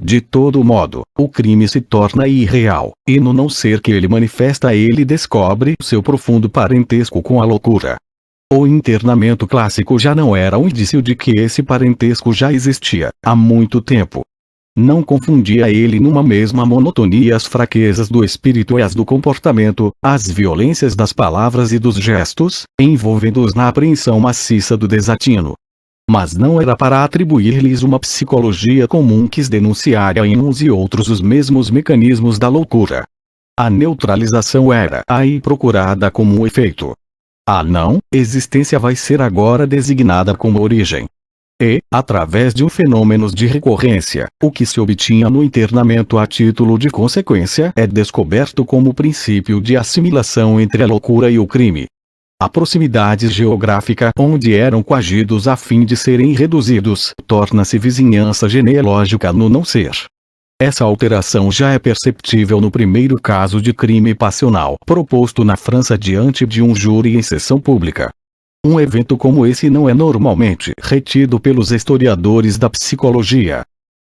S1: De todo modo, o crime se torna irreal, e no não ser que ele manifesta ele descobre seu profundo parentesco com a loucura. O internamento clássico já não era um indício de que esse parentesco já existia, há muito tempo. Não confundia ele numa mesma monotonia as fraquezas do espírito e as do comportamento, as violências das palavras e dos gestos, envolvendo-os na apreensão maciça do desatino. Mas não era para atribuir-lhes uma psicologia comum que denunciara em uns e outros os mesmos mecanismos da loucura. A neutralização era aí procurada como um efeito. A não existência vai ser agora designada como origem. E, através de um fenômeno de recorrência, o que se obtinha no internamento a título de consequência é descoberto como princípio de assimilação entre a loucura e o crime. A proximidade geográfica onde eram coagidos a fim de serem reduzidos torna-se vizinhança genealógica no não ser. Essa alteração já é perceptível no primeiro caso de crime passional proposto na França diante de um júri em sessão pública. Um evento como esse não é normalmente retido pelos historiadores da psicologia.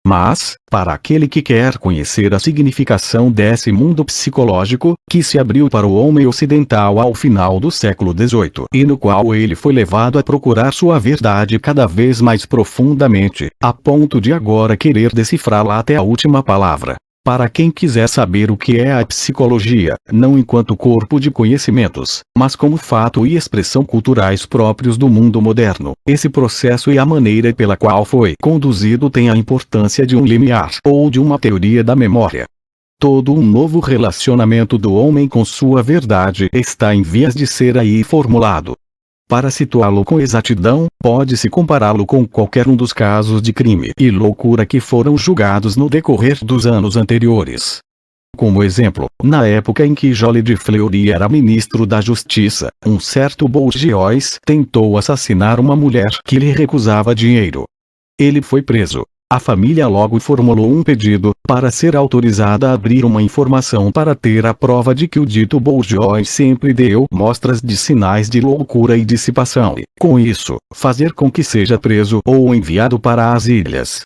S1: Mas, para aquele que quer conhecer a significação desse mundo psicológico, que se abriu para o homem ocidental ao final do século XVIII e no qual ele foi levado a procurar sua verdade cada vez mais profundamente, a ponto de agora querer decifrá-la até a última palavra. Para quem quiser saber o que é a psicologia, não enquanto corpo de conhecimentos, mas como fato e expressão culturais próprios do mundo moderno, esse processo e a maneira pela qual foi conduzido tem a importância de um limiar ou de uma teoria da memória. Todo um novo relacionamento do homem com sua verdade está em vias de ser aí formulado. Para situá-lo com exatidão, pode-se compará-lo com qualquer um dos casos de crime e loucura que foram julgados no decorrer dos anos anteriores. Como exemplo, na época em que Joly de Fleury era ministro da Justiça, um certo Bourgeois tentou assassinar uma mulher que lhe recusava dinheiro. Ele foi preso. A família logo formulou um pedido, para ser autorizada a abrir uma informação para ter a prova de que o dito Bourgeois sempre deu mostras de sinais de loucura e dissipação e, com isso, fazer com que seja preso ou enviado para as ilhas.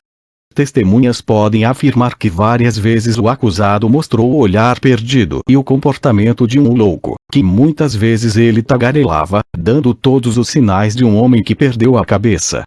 S1: Testemunhas podem afirmar que várias vezes o acusado mostrou o olhar perdido e o comportamento de um louco, que muitas vezes ele tagarelava, dando todos os sinais de um homem que perdeu a cabeça.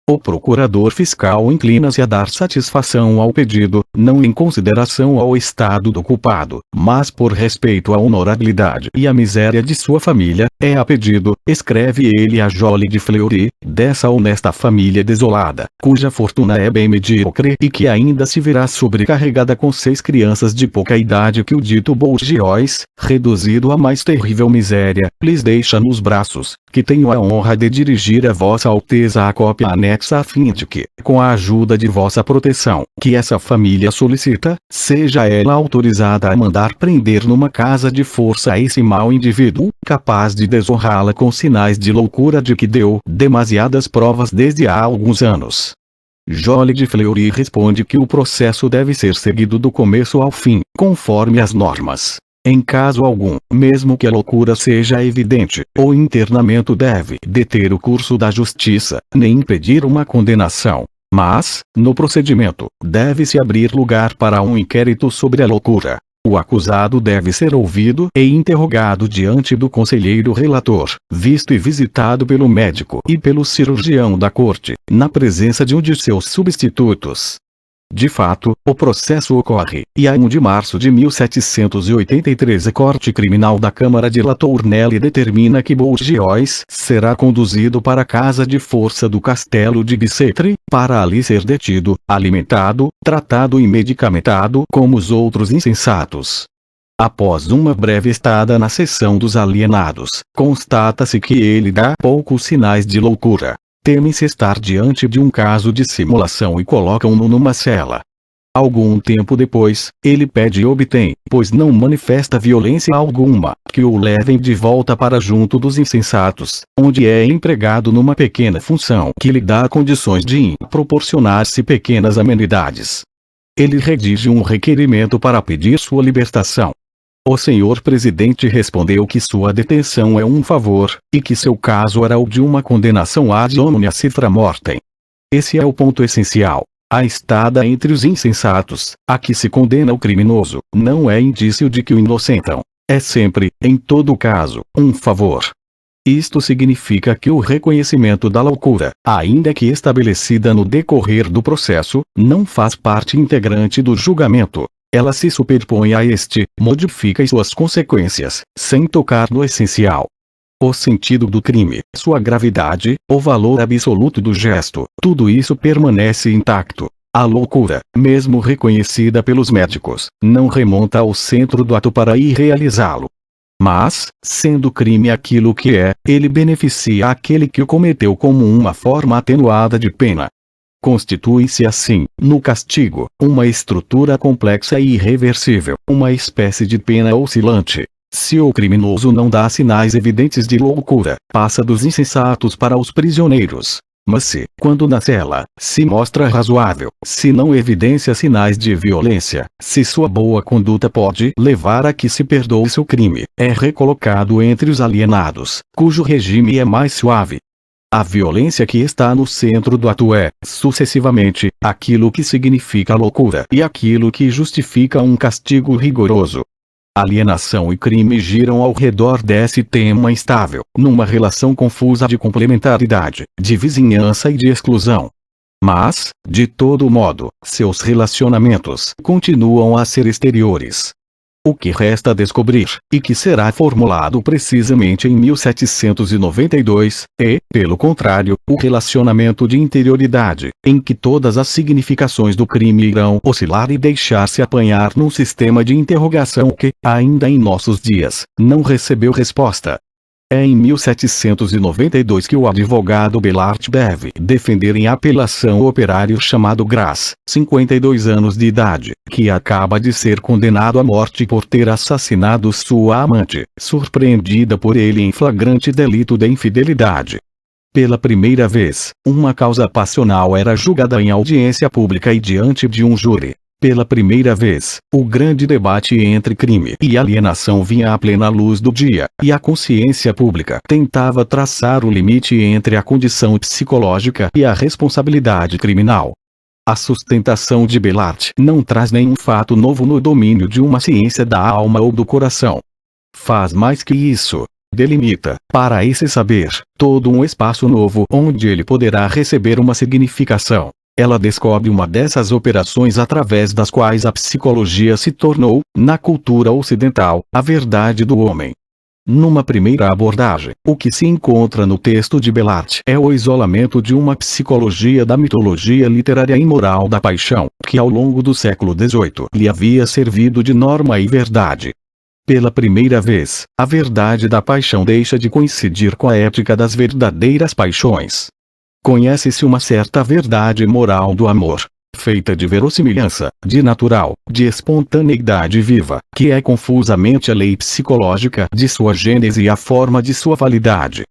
S1: O procurador fiscal inclina-se a dar satisfação ao pedido, não em consideração ao estado do culpado, mas por respeito à honorabilidade e à miséria de sua família, é a pedido, escreve ele a Joly de Fleury, dessa honesta família desolada, cuja fortuna é bem medíocre e que ainda se verá sobrecarregada com 6 crianças de pouca idade que o dito Bourgeois, reduzido à mais terrível miséria, lhes deixa nos braços, que tenho a honra de dirigir a Vossa Alteza a cópia anexa a fim de que, com a ajuda de vossa proteção, que essa família solicita, seja ela autorizada a mandar prender numa casa de força a esse mau indivíduo, capaz de desonrá-la com sinais de loucura de que deu demasiadas provas desde há alguns anos. Joly de Fleury responde que o processo deve ser seguido do começo ao fim, conforme as normas. Em caso algum, mesmo que a loucura seja evidente, o internamento deve deter o curso da justiça, nem impedir uma condenação. Mas, no procedimento, deve-se abrir lugar para um inquérito sobre a loucura. O acusado deve ser ouvido e interrogado diante do conselheiro relator, visto e visitado pelo médico e pelo cirurgião da corte, na presença de um de seus substitutos. De fato, o processo ocorre, e a 1 de março de 1783 a Corte Criminal da Câmara de La Tournelle determina que Bourgeois será conduzido para a casa de força do castelo de Bicêtre, para ali ser detido, alimentado, tratado e medicamentado como os outros insensatos. Após uma breve estada na seção dos alienados, constata-se que ele dá poucos sinais de loucura. Temem-se estar diante de um caso de simulação e colocam-no numa cela. Algum tempo depois, ele pede e obtém, pois não manifesta violência alguma, que o levem de volta para junto dos insensatos, onde é empregado numa pequena função que lhe dá condições de proporcionar-se pequenas amenidades. Ele redige um requerimento para pedir sua libertação. O senhor presidente respondeu que sua detenção é um favor, e que seu caso era o de uma condenação ad hominem cifra mortem. Esse é o ponto essencial. A estada entre os insensatos, a que se condena o criminoso, não é indício de que o inocentam. É sempre, em todo caso, um favor. Isto significa que o reconhecimento da loucura, ainda que estabelecida no decorrer do processo, não faz parte integrante do julgamento. Ela se superpõe a este, modifica suas consequências, sem tocar no essencial. O sentido do crime, sua gravidade, o valor absoluto do gesto, tudo isso permanece intacto. A loucura, mesmo reconhecida pelos médicos, não remonta ao centro do ato para ir realizá-lo. Mas, sendo crime aquilo que é, ele beneficia aquele que o cometeu como uma forma atenuada de pena. Constitui-se assim, no castigo, uma estrutura complexa e irreversível, uma espécie de pena oscilante. Se o criminoso não dá sinais evidentes de loucura, passa dos insensatos para os prisioneiros. Mas se, quando na cela, se mostra razoável, se não evidencia sinais de violência, se sua boa conduta pode levar a que se perdoe seu crime, é recolocado entre os alienados, cujo regime é mais suave. A violência que está no centro do ato é, sucessivamente, aquilo que significa loucura e aquilo que justifica um castigo rigoroso. Alienação e crime giram ao redor desse tema instável, numa relação confusa de complementaridade, de vizinhança e de exclusão. Mas, de todo modo, seus relacionamentos continuam a ser exteriores. O que resta descobrir, e que será formulado precisamente em 1792, é, pelo contrário, o relacionamento de interioridade, em que todas as significações do crime irão oscilar e deixar-se apanhar num sistema de interrogação que, ainda em nossos dias, não recebeu resposta. É em 1792 que o advogado Belart deve defender em apelação o operário chamado Gras, 52 anos de idade, que acaba de ser condenado à morte por ter assassinado sua amante, surpreendida por ele em flagrante delito de infidelidade. Pela primeira vez, uma causa passional era julgada em audiência pública e diante de um júri. Pela primeira vez, o grande debate entre crime e alienação vinha à plena luz do dia, e a consciência pública tentava traçar o limite entre a condição psicológica e a responsabilidade criminal. A sustentação de Belart não traz nenhum fato novo no domínio de uma ciência da alma ou do coração. Faz mais que isso. Delimita, para esse saber, todo um espaço novo onde ele poderá receber uma significação. Ela descobre uma dessas operações através das quais a psicologia se tornou, na cultura ocidental, a verdade do homem. Numa primeira abordagem, o que se encontra no texto de Belart é o isolamento de uma psicologia da mitologia literária e moral da paixão, que ao longo do século XVIII lhe havia servido de norma e verdade. Pela primeira vez, a verdade da paixão deixa de coincidir com a ética das verdadeiras paixões. Conhece-se uma certa verdade moral do amor, feita de verossimilhança, de natural, de espontaneidade viva, que é confusamente a lei psicológica de sua gênese e a forma de sua validade.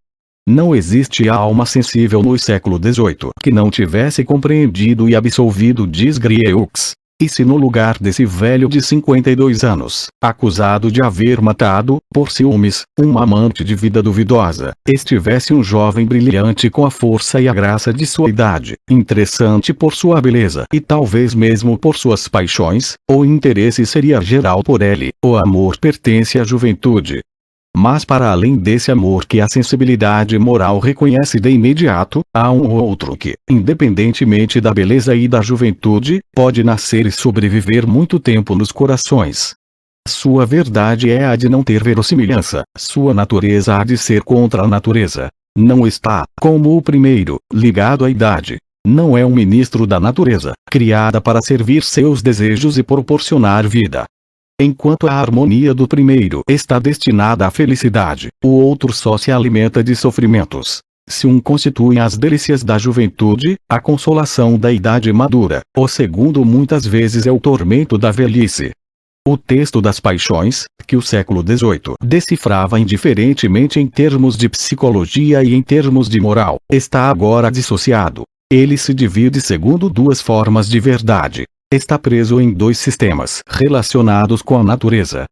S1: Não existe alma sensível no século XVIII que não tivesse compreendido e absolvido, diz Grieux. E se no lugar desse velho de 52 anos, acusado de haver matado, por ciúmes, uma amante de vida duvidosa, estivesse um jovem brilhante com a força e a graça de sua idade, interessante por sua beleza e talvez mesmo por suas paixões, o interesse seria geral por ele, o amor pertence à juventude. Mas para além desse amor que a sensibilidade moral reconhece de imediato, há um outro que, independentemente da beleza e da juventude, pode nascer e sobreviver muito tempo nos corações. Sua verdade é a de não ter verossimilhança, sua natureza há de ser contra a natureza. Não está, como o primeiro, ligado à idade. Não é um ministro da natureza, criada para servir seus desejos e proporcionar vida. Enquanto a harmonia do primeiro está destinada à felicidade, o outro só se alimenta de sofrimentos. Se um constitui as delícias da juventude, a consolação da idade madura, o segundo muitas vezes é o tormento da velhice. O texto das paixões, que o século XVIII decifrava indiferentemente em termos de psicologia e em termos de moral, está agora dissociado. Ele se divide segundo duas formas de verdade. está preso em dois sistemas relacionados com a natureza.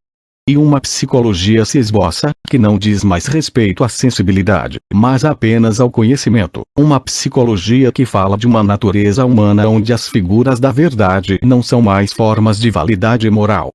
S1: E uma psicologia se esboça, que não diz mais respeito à sensibilidade, mas apenas ao conhecimento. Uma psicologia que fala de uma natureza humana onde as figuras da verdade não são mais formas de validade moral.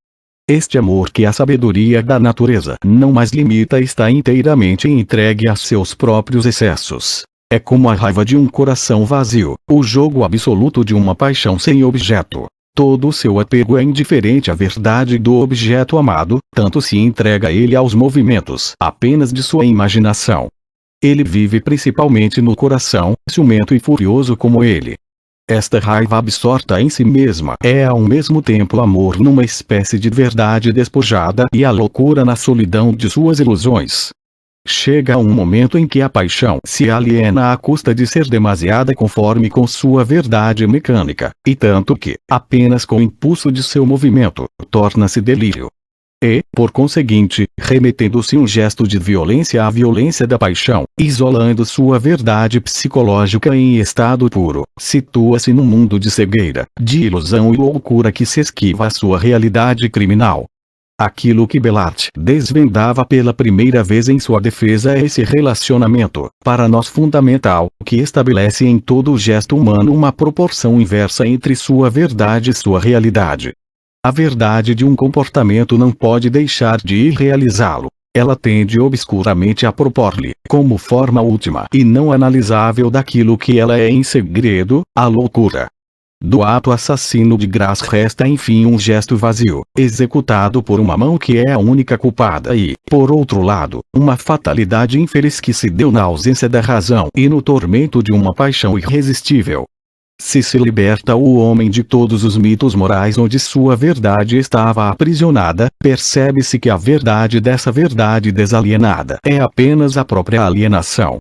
S1: Este amor que a sabedoria da natureza não mais limita está inteiramente entregue a seus próprios excessos. É como a raiva de um coração vazio, o jogo absoluto de uma paixão sem objeto. Todo o seu apego é indiferente à verdade do objeto amado, tanto se entrega ele aos movimentos apenas de sua imaginação. Ele vive principalmente no coração, ciumento e furioso como ele. Esta raiva absorta em si mesma é ao mesmo tempo amor numa espécie de verdade despojada e a loucura na solidão de suas ilusões. Chega um momento em que a paixão se aliena à custa de ser demasiada conforme com sua verdade mecânica, e tanto que, apenas com o impulso de seu movimento, torna-se delírio. E, por conseguinte, remetendo-se um gesto de violência à violência da paixão, isolando sua verdade psicológica em estado puro, situa-se num mundo de cegueira, de ilusão e loucura que se esquiva à sua realidade criminal. Aquilo que Belart desvendava pela primeira vez em sua defesa é esse relacionamento, para nós fundamental, que estabelece em todo o gesto humano uma proporção inversa entre sua verdade e sua realidade. A verdade de um comportamento não pode deixar de ir realizá-lo. Ela tende obscuramente a propor-lhe, como forma última e não analisável daquilo que ela é em segredo, a loucura. Do ato assassino de Graça resta enfim um gesto vazio, executado por uma mão que é a única culpada e, por outro lado, uma fatalidade infeliz que se deu na ausência da razão e no tormento de uma paixão irresistível. Se liberta o homem de todos os mitos morais onde sua verdade estava aprisionada, percebe-se que a verdade dessa verdade desalienada é apenas a própria alienação.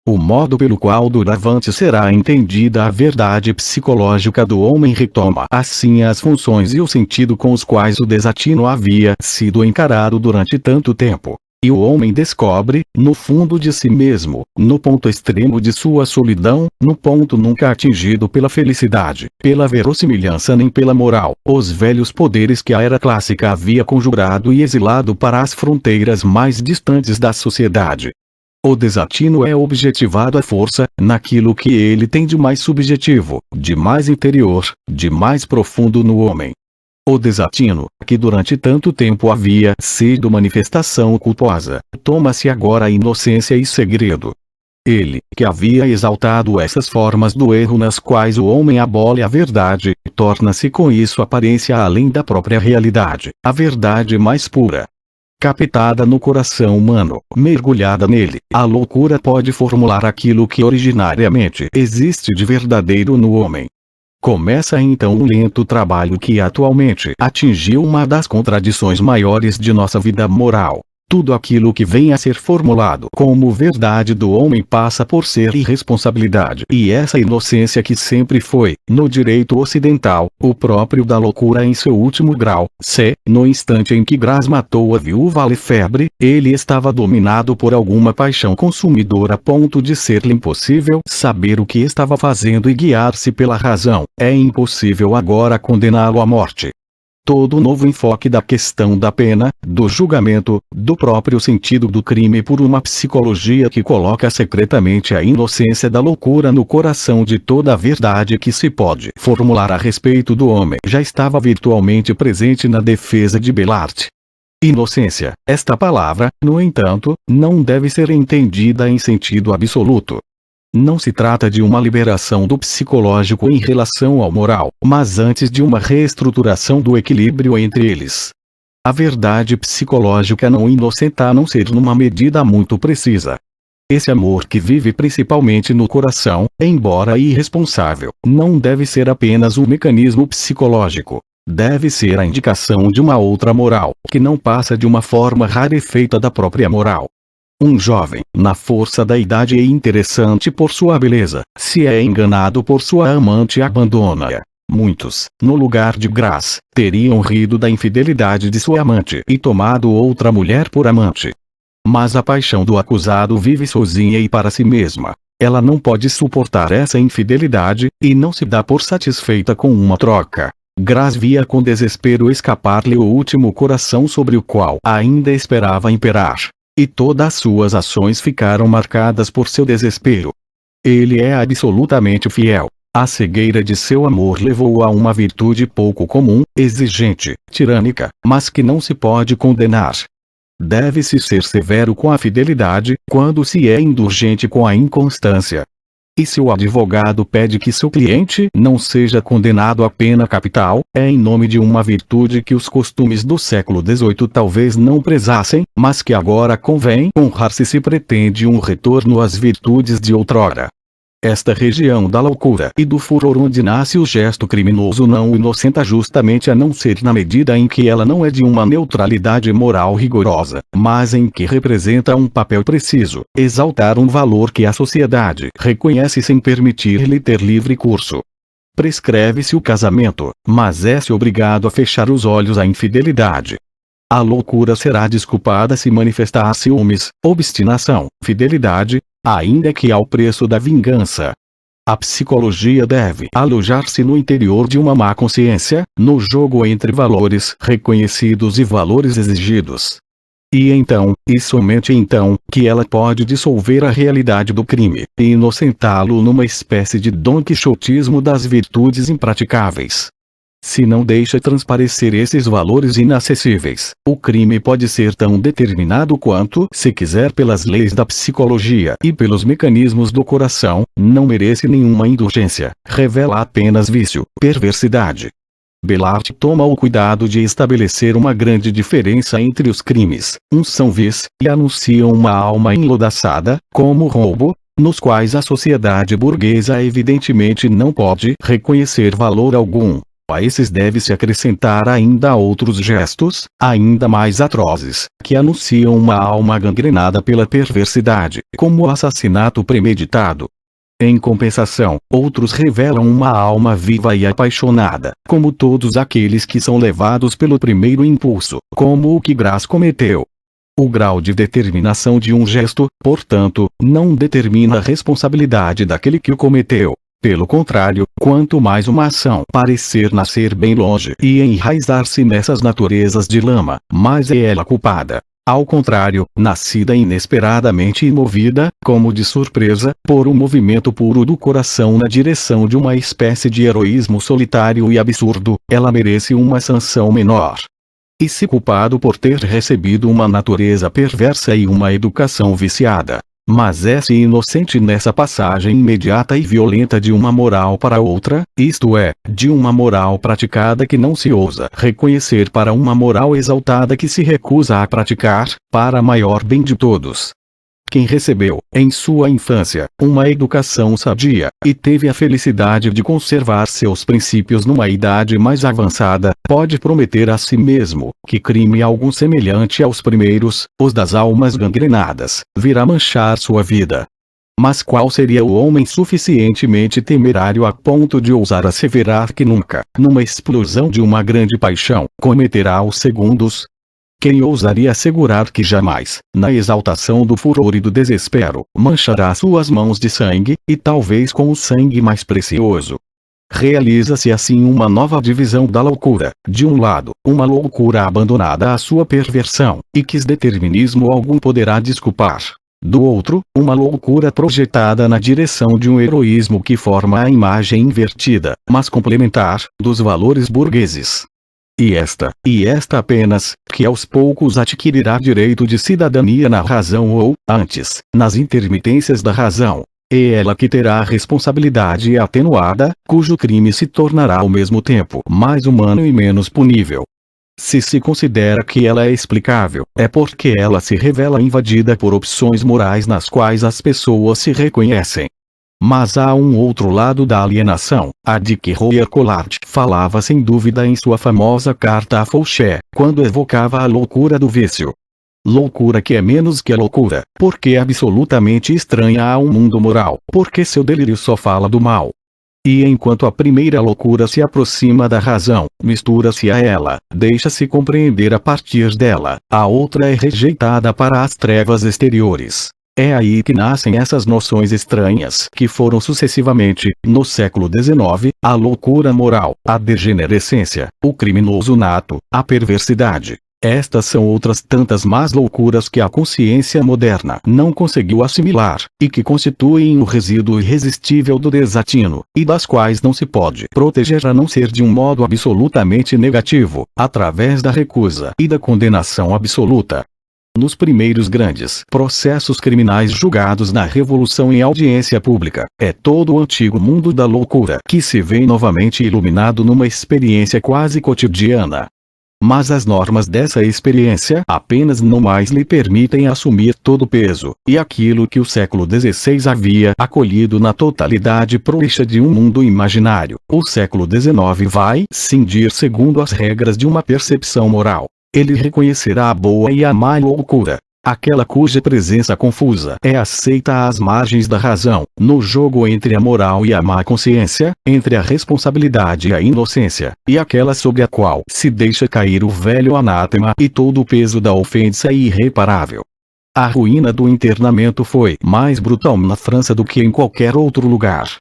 S1: O modo pelo qual doravante será entendida a verdade psicológica do homem retoma assim as funções e o sentido com os quais o desatino havia sido encarado durante tanto tempo. E o homem descobre, no fundo de si mesmo, no ponto extremo de sua solidão, no ponto nunca atingido pela felicidade, pela verossimilhança nem pela moral, os velhos poderes que a era clássica havia conjurado e exilado para as fronteiras mais distantes da sociedade. O desatino é objetivado à força, naquilo que ele tem de mais subjetivo, de mais interior, de mais profundo no homem. O desatino, que durante tanto tempo havia sido manifestação culposa, toma-se agora a inocência e segredo. Ele, que havia exaltado essas formas do erro nas quais o homem abole a verdade, torna-se com isso aparência além da própria realidade, a verdade mais pura. Captada no coração humano, mergulhada nele, a loucura pode formular aquilo que originariamente existe de verdadeiro no homem. Começa então um lento trabalho que atualmente atingiu uma das contradições maiores de nossa vida moral. Tudo aquilo que vem a ser formulado como verdade do homem passa por ser irresponsabilidade. E essa inocência que sempre foi, no direito ocidental, o próprio da loucura em seu último grau, se, no instante em que Graz matou a viúva Lefebvre, ele estava dominado por alguma paixão consumidora a ponto de ser-lhe impossível saber o que estava fazendo e guiar-se pela razão, é impossível agora condená-lo à morte. Todo o novo enfoque da questão da pena, do julgamento, do próprio sentido do crime por uma psicologia que coloca secretamente a inocência da loucura no coração de toda a verdade que se pode formular a respeito do homem já estava virtualmente presente na defesa de Belart. Inocência, esta palavra, no entanto, não deve ser entendida em sentido absoluto. Não se trata de uma liberação do psicológico em relação ao moral, mas antes de uma reestruturação do equilíbrio entre eles. A verdade psicológica não inocenta a não ser numa medida muito precisa. Esse amor que vive principalmente no coração, embora irresponsável, não deve ser apenas um mecanismo psicológico. Deve ser a indicação de uma outra moral, que não passa de uma forma rarefeita da própria moral. Um jovem, na força da idade e interessante por sua beleza, se é enganado por sua amante abandona-a. Muitos, no lugar de Graz, teriam rido da infidelidade de sua amante e tomado outra mulher por amante. Mas a paixão do acusado vive sozinha e para si mesma. Ela não pode suportar essa infidelidade, e não se dá por satisfeita com uma troca. Graz via com desespero escapar-lhe o último coração sobre o qual ainda esperava imperar. E todas suas ações ficaram marcadas por seu desespero. Ele é absolutamente fiel. A cegueira de seu amor levou-o a uma virtude pouco comum, exigente, tirânica, mas que não se pode condenar. Deve-se ser severo com a fidelidade, quando se é indulgente com a inconstância. E se o advogado pede que seu cliente não seja condenado à pena capital, é em nome de uma virtude que os costumes do século XVIII talvez não prezassem, mas que agora convém honrar se pretende um retorno às virtudes de outrora. Esta região da loucura e do furor onde nasce o gesto criminoso não o inocenta justamente a não ser na medida em que ela não é de uma neutralidade moral rigorosa, mas em que representa um papel preciso, exaltar um valor que a sociedade reconhece sem permitir-lhe ter livre curso. Prescreve-se o casamento, mas é-se obrigado a fechar os olhos à infidelidade. A loucura será desculpada se manifestar ciúmes, obstinação, fidelidade, ainda que ao preço da vingança. A psicologia deve alojar-se no interior de uma má consciência, no jogo entre valores reconhecidos e valores exigidos. E então, e somente então, que ela pode dissolver a realidade do crime, e inocentá-lo numa espécie de donquixotismo das virtudes impraticáveis. Se não deixa transparecer esses valores inacessíveis, o crime pode ser tão determinado quanto, se quiser pelas leis da psicologia e pelos mecanismos do coração, não merece nenhuma indulgência, revela apenas vício, perversidade. Belart toma o cuidado de estabelecer uma grande diferença entre os crimes, uns são vis, e anunciam uma alma enlodaçada, como o roubo, nos quais a sociedade burguesa evidentemente não pode reconhecer valor algum. A esses deve-se acrescentar ainda outros gestos, ainda mais atrozes, que anunciam uma alma gangrenada pela perversidade, como o assassinato premeditado. Em compensação, outros revelam uma alma viva e apaixonada, como todos aqueles que são levados pelo primeiro impulso, como o que Graz cometeu. O grau de determinação de um gesto, portanto, não determina a responsabilidade daquele que o cometeu. Pelo contrário, quanto mais uma ação parecer nascer bem longe e enraizar-se nessas naturezas de lama, mais é ela culpada. Ao contrário, nascida inesperadamente e movida, como de surpresa, por um movimento puro do coração na direção de uma espécie de heroísmo solitário e absurdo, ela merece uma sanção menor. E se culpado por ter recebido uma natureza perversa e uma educação viciada, mas é-se inocente nessa passagem imediata e violenta de uma moral para outra, isto é, de uma moral praticada que não se ousa reconhecer para uma moral exaltada que se recusa a praticar, para maior bem de todos. Quem recebeu, em sua infância, uma educação sadia, e teve a felicidade de conservar seus princípios numa idade mais avançada, pode prometer a si mesmo, que crime algum semelhante aos primeiros, os das almas gangrenadas, virá manchar sua vida. Mas qual seria o homem suficientemente temerário a ponto de ousar asseverar que nunca, numa explosão de uma grande paixão, cometerá os segundos? Quem ousaria assegurar que jamais, na exaltação do furor e do desespero, manchará suas mãos de sangue, e talvez com o sangue mais precioso? Realiza-se assim uma nova divisão da loucura, de um lado, uma loucura abandonada à sua perversão, e que determinismo algum poderá desculpar. Do outro, uma loucura projetada na direção de um heroísmo que forma a imagem invertida, mas complementar, dos valores burgueses. E esta apenas, que aos poucos adquirirá direito de cidadania na razão ou, antes, nas intermitências da razão. É ela que terá a responsabilidade atenuada, cujo crime se tornará ao mesmo tempo mais humano e menos punível. Se se considera que ela é explicável, é porque ela se revela invadida por opções morais nas quais as pessoas se reconhecem. Mas há um outro lado da alienação, a de que Royer Collard falava sem dúvida em sua famosa carta a Fauchet, quando evocava a loucura do vício. Loucura que é menos que a loucura, porque é absolutamente estranha a um mundo moral, porque seu delírio só fala do mal. E enquanto a primeira loucura se aproxima da razão, mistura-se a ela, deixa-se compreender a partir dela, a outra é rejeitada para as trevas exteriores. É aí que nascem essas noções estranhas que foram sucessivamente, no século XIX, a loucura moral, a degenerescência, o criminoso nato, a perversidade. Estas são outras tantas más loucuras que a consciência moderna não conseguiu assimilar, e que constituem o resíduo irresistível do desatino, e das quais não se pode proteger a não ser de um modo absolutamente negativo, através da recusa e da condenação absoluta. Nos primeiros grandes processos criminais julgados na Revolução em audiência pública, é todo o antigo mundo da loucura que se vê novamente iluminado numa experiência quase cotidiana. Mas as normas dessa experiência apenas não mais lhe permitem assumir todo o peso, e aquilo que o século XVI havia acolhido na totalidade prolixa de um mundo imaginário, o século XIX vai cindir segundo as regras de uma percepção moral. Ele reconhecerá a boa e a má loucura, aquela cuja presença confusa é aceita às margens da razão, no jogo entre a moral e a má consciência, entre a responsabilidade e a inocência, e aquela sobre a qual se deixa cair o velho anátema e todo o peso da ofensa irreparável. A ruína do internamento foi mais brutal na França do que em qualquer outro lugar.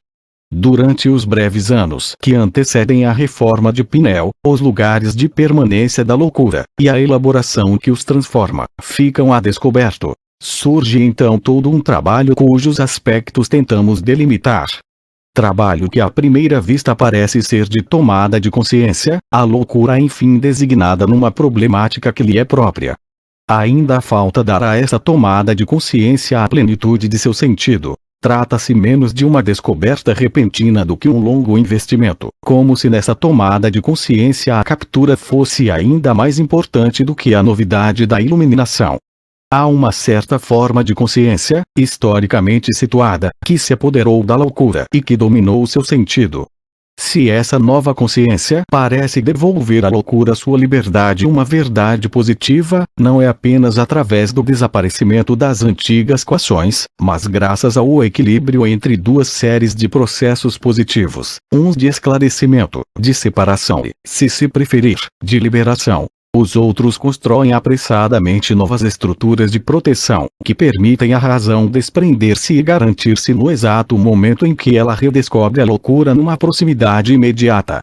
S1: Durante os breves anos que antecedem a reforma de Pinel, os lugares de permanência da loucura, e a elaboração que os transforma, ficam a descoberto. Surge então todo um trabalho cujos aspectos tentamos delimitar. Trabalho que à primeira vista parece ser de tomada de consciência, a loucura enfim designada numa problemática que lhe é própria. Ainda falta dar a essa tomada de consciência a plenitude de seu sentido. Trata-se menos de uma descoberta repentina do que um longo investimento, como se nessa tomada de consciência a captura fosse ainda mais importante do que a novidade da iluminação. Há uma certa forma de consciência, historicamente situada, que se apoderou da loucura e que dominou seu sentido. Se essa nova consciência parece devolver à loucura sua liberdade, uma verdade positiva, não é apenas através do desaparecimento das antigas coações, mas graças ao equilíbrio entre duas séries de processos positivos, uns de esclarecimento, de separação e, se preferir, de liberação. Os outros constroem apressadamente novas estruturas de proteção, que permitem à razão desprender-se e garantir-se no exato momento em que ela redescobre a loucura numa proximidade imediata.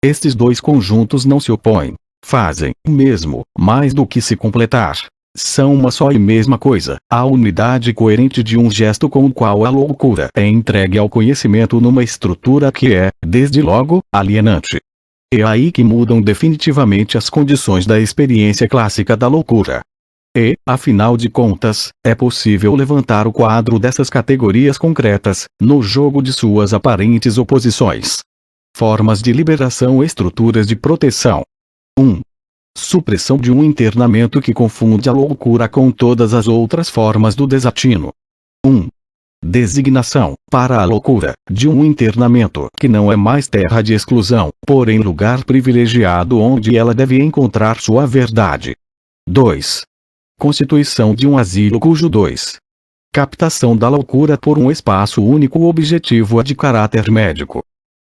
S1: Estes dois conjuntos não se opõem, fazem o mesmo, mais do que se completar. São uma só e mesma coisa, a unidade coerente de um gesto com o qual a loucura é entregue ao conhecimento numa estrutura que é, desde logo, alienante. É aí que mudam definitivamente as condições da experiência clássica da loucura. E, afinal de contas, é possível levantar o quadro dessas categorias concretas, no jogo de suas aparentes oposições. Formas de liberação, estruturas de proteção. 1. Supressão de um internamento que confunde a loucura com todas as outras formas do desatino. 1. Designação, para a loucura, de um internamento que não é mais terra de exclusão, porém lugar privilegiado onde ela deve encontrar sua verdade. 2. Constituição de um asilo cujo 2. Captação da loucura por um espaço único objetivo de caráter médico.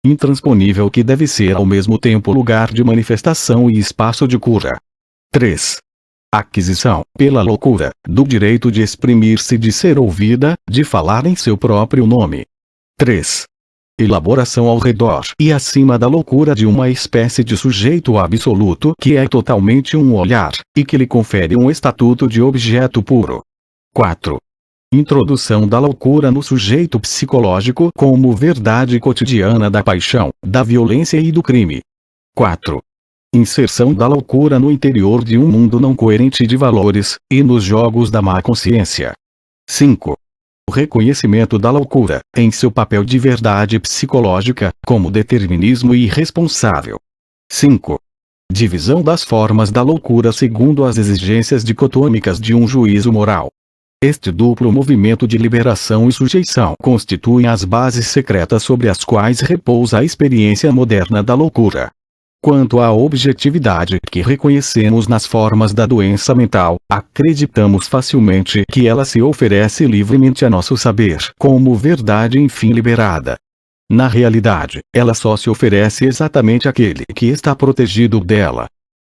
S1: Intransponível que deve ser ao mesmo tempo lugar de manifestação e espaço de cura. 3. Aquisição, pela loucura, do direito de exprimir-se, de ser ouvida, de falar em seu próprio nome. 3. Elaboração ao redor e acima da loucura de uma espécie de sujeito absoluto que é totalmente um olhar, e que lhe confere um estatuto de objeto puro. 4. Introdução da loucura no sujeito psicológico como verdade cotidiana da paixão, da violência e do crime. 4. Inserção da loucura no interior de um mundo não coerente de valores, e nos jogos da má consciência. 5. O reconhecimento da loucura, em seu papel de verdade psicológica, como determinismo irresponsável. 5. Divisão das formas da loucura segundo as exigências dicotômicas de um juízo moral. Este duplo movimento de liberação e sujeição constituem as bases secretas sobre as quais repousa a experiência moderna da loucura. Quanto à objetividade que reconhecemos nas formas da doença mental, acreditamos facilmente que ela se oferece livremente a nosso saber como verdade enfim liberada. Na realidade, ela só se oferece exatamente àquele que está protegido dela.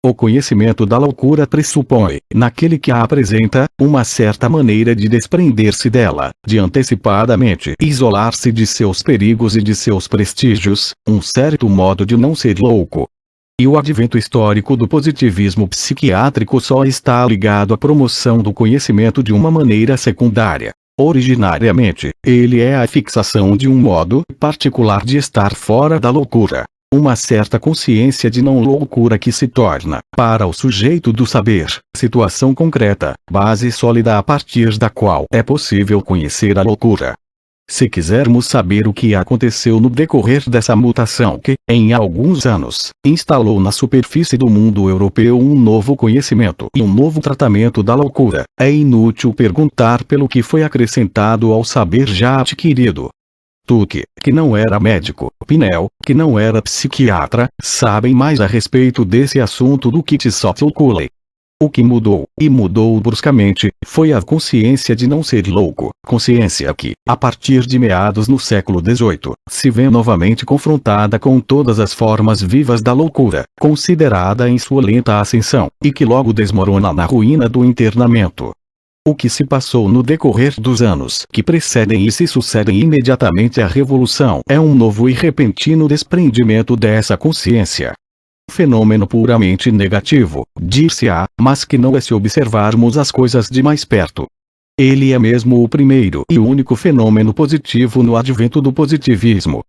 S1: O conhecimento da loucura pressupõe, naquele que a apresenta, uma certa maneira de desprender-se dela, de antecipadamente isolar-se de seus perigos e de seus prestígios, um certo modo de não ser louco. E o advento histórico do positivismo psiquiátrico só está ligado à promoção do conhecimento de uma maneira secundária. Originariamente, ele é a fixação de um modo particular de estar fora da loucura. Uma certa consciência de não loucura que se torna, para o sujeito do saber, situação concreta, base sólida a partir da qual é possível conhecer a loucura. Se quisermos saber o que aconteceu no decorrer dessa mutação que, em alguns anos, instalou na superfície do mundo europeu um novo conhecimento e um novo tratamento da loucura, é inútil perguntar pelo que foi acrescentado ao saber já adquirido. Tuque, que não era médico, Pinel, que não era psiquiatra, sabem mais a respeito desse assunto do que Tzolk'li. O que mudou, e mudou bruscamente, foi a consciência de não ser louco, consciência que, a partir de meados no século XVIII, se vê novamente confrontada com todas as formas vivas da loucura, considerada em sua lenta ascensão, e que logo desmorona na ruína do internamento. O que se passou no decorrer dos anos que precedem e se sucedem imediatamente à Revolução é um novo e repentino desprendimento dessa consciência. Fenômeno puramente negativo, dir-se-á, mas que não é se observarmos as coisas de mais perto. Ele é mesmo o primeiro e único fenômeno positivo no advento do positivismo.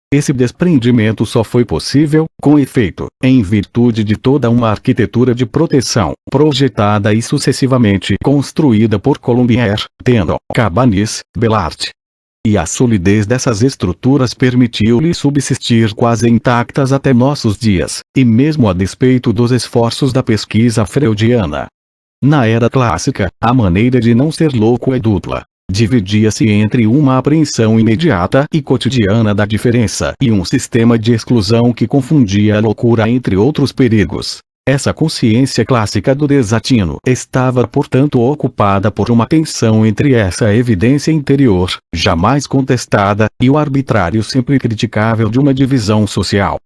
S1: Esse desprendimento só foi possível, com efeito, em virtude de toda uma arquitetura de proteção, projetada e sucessivamente construída por Colombier, Tendon, Cabanis, Bellart. E a solidez dessas estruturas permitiu-lhe subsistir quase intactas até nossos dias, e mesmo a despeito dos esforços da pesquisa freudiana. Na era clássica, a maneira de não ser louco é dupla. Dividia-se entre uma apreensão imediata e cotidiana da diferença e um sistema de exclusão que confundia a loucura entre outros perigos. Essa consciência clássica do desatino estava portanto ocupada por uma tensão entre essa evidência interior, jamais contestada, e o arbitrário sempre criticável de uma divisão social.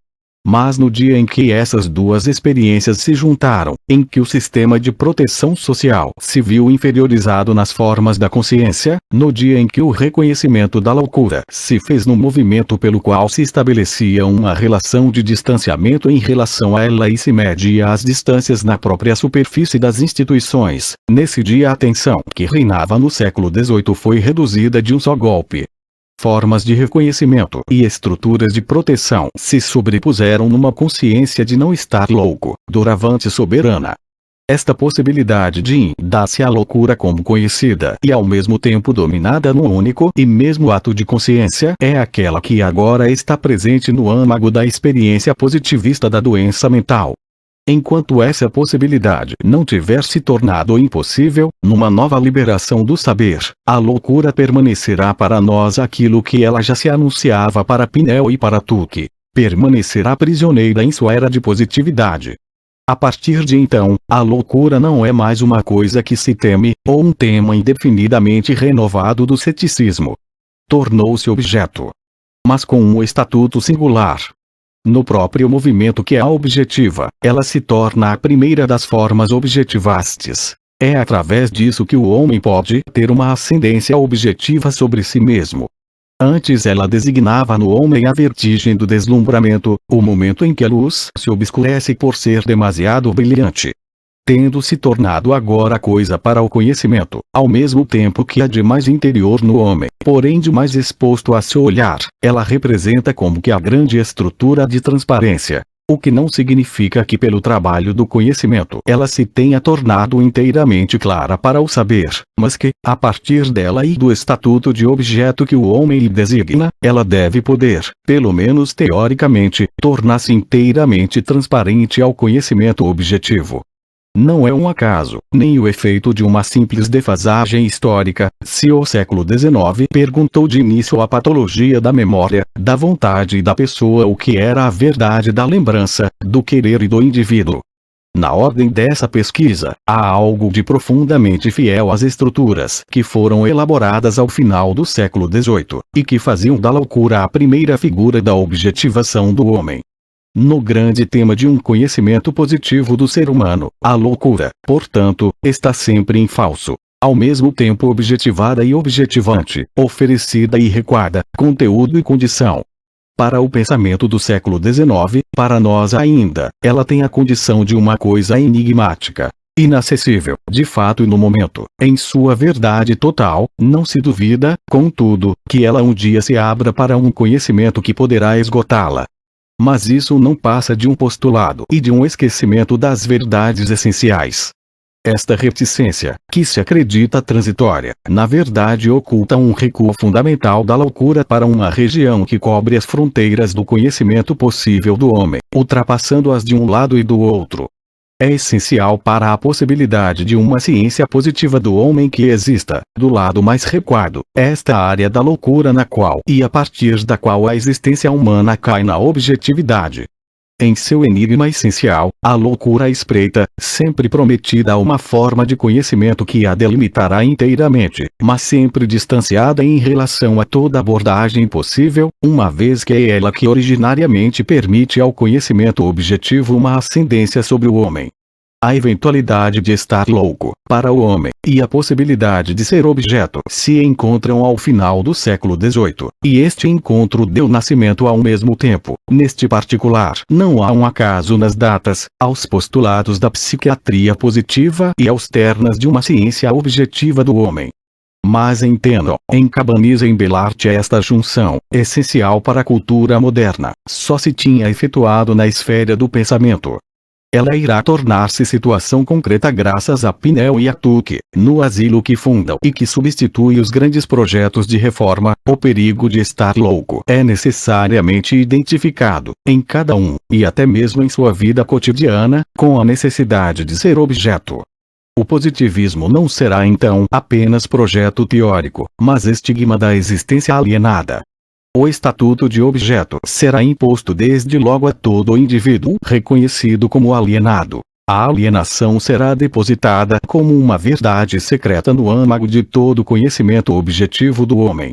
S1: Mas no dia em que essas duas experiências se juntaram, em que o sistema de proteção social se viu inferiorizado nas formas da consciência, no dia em que o reconhecimento da loucura se fez no movimento pelo qual se estabelecia uma relação de distanciamento em relação a ela e se media as distâncias na própria superfície das instituições, nesse dia a tensão que reinava no século XVIII foi reduzida de um só golpe. Formas de reconhecimento e estruturas de proteção se sobrepuseram numa consciência de não estar louco, doravante soberana. Esta possibilidade de dar-se à loucura como conhecida e ao mesmo tempo dominada num único e mesmo ato de consciência é aquela que agora está presente no âmago da experiência positivista da doença mental. Enquanto essa possibilidade não tiver se tornado impossível, numa nova liberação do saber, a loucura permanecerá para nós aquilo que ela já se anunciava para Pinel e para Tuque. Permanecerá prisioneira em sua era de positividade. A partir de então, a loucura não é mais uma coisa que se teme, ou um tema indefinidamente renovado do ceticismo. Tornou-se objeto. Mas com um estatuto singular. No próprio movimento que a objetiva, ela se torna a primeira das formas objetivastes. É através disso que o homem pode ter uma ascendência objetiva sobre si mesmo. Antes ela designava no homem a vertigem do deslumbramento, o momento em que a luz se obscurece por ser demasiado brilhante. Tendo se tornado agora coisa para o conhecimento, ao mesmo tempo que a de mais interior no homem, porém de mais exposto a seu olhar, ela representa como que a grande estrutura de transparência, o que não significa que pelo trabalho do conhecimento ela se tenha tornado inteiramente clara para o saber, mas que, a partir dela e do estatuto de objeto que o homem lhe designa, ela deve poder, pelo menos teoricamente, tornar-se inteiramente transparente ao conhecimento objetivo. Não é um acaso, nem o efeito de uma simples defasagem histórica, se o século XIX perguntou de início à patologia da memória, da vontade e da pessoa o que era a verdade da lembrança, do querer e do indivíduo. Na ordem dessa pesquisa, há algo de profundamente fiel às estruturas que foram elaboradas ao final do século XVIII, e que faziam da loucura a primeira figura da objetivação do homem. No grande tema de um conhecimento positivo do ser humano, a loucura, portanto, está sempre em falso. Ao mesmo tempo objetivada e objetivante, oferecida e recuada, conteúdo e condição. Para o pensamento do século XIX, para nós ainda, ela tem a condição de uma coisa enigmática, inacessível, de fato e no momento, em sua verdade total. Não se duvida, contudo, que ela um dia se abra para um conhecimento que poderá esgotá-la. Mas isso não passa de um postulado e de um esquecimento das verdades essenciais. Esta reticência, que se acredita transitória, na verdade oculta um recuo fundamental da loucura para uma região que cobre as fronteiras do conhecimento possível do homem, ultrapassando-as de um lado e do outro. É essencial para a possibilidade de uma ciência positiva do homem que exista, do lado mais recuado, esta área da loucura na qual e a partir da qual a existência humana cai na objetividade. Em seu enigma essencial, a loucura espreita, sempre prometida a uma forma de conhecimento que a delimitará inteiramente, mas sempre distanciada em relação a toda abordagem possível, uma vez que é ela que originariamente permite ao conhecimento objetivo uma ascendência sobre o homem. A eventualidade de estar louco, para o homem, e a possibilidade de ser objeto se encontram ao final do século XVIII, e este encontro deu nascimento ao mesmo tempo, neste particular. Não há um acaso nas datas, aos postulados da psiquiatria positiva e aos ternas de uma ciência objetiva do homem. Mas entendam, em Cabanis e em Belart esta junção, essencial para a cultura moderna, só se tinha efetuado na esfera do pensamento. Ela irá tornar-se situação concreta graças a Pinel e a Tuque, no asilo que fundam e que substitui os grandes projetos de reforma. O perigo de estar louco é necessariamente identificado, em cada um, e até mesmo em sua vida cotidiana, com a necessidade de ser objeto. O positivismo não será então apenas projeto teórico, mas estigma da existência alienada. O estatuto de objeto será imposto desde logo a todo o indivíduo reconhecido como alienado. A alienação será depositada como uma verdade secreta no âmago de todo conhecimento objetivo do homem.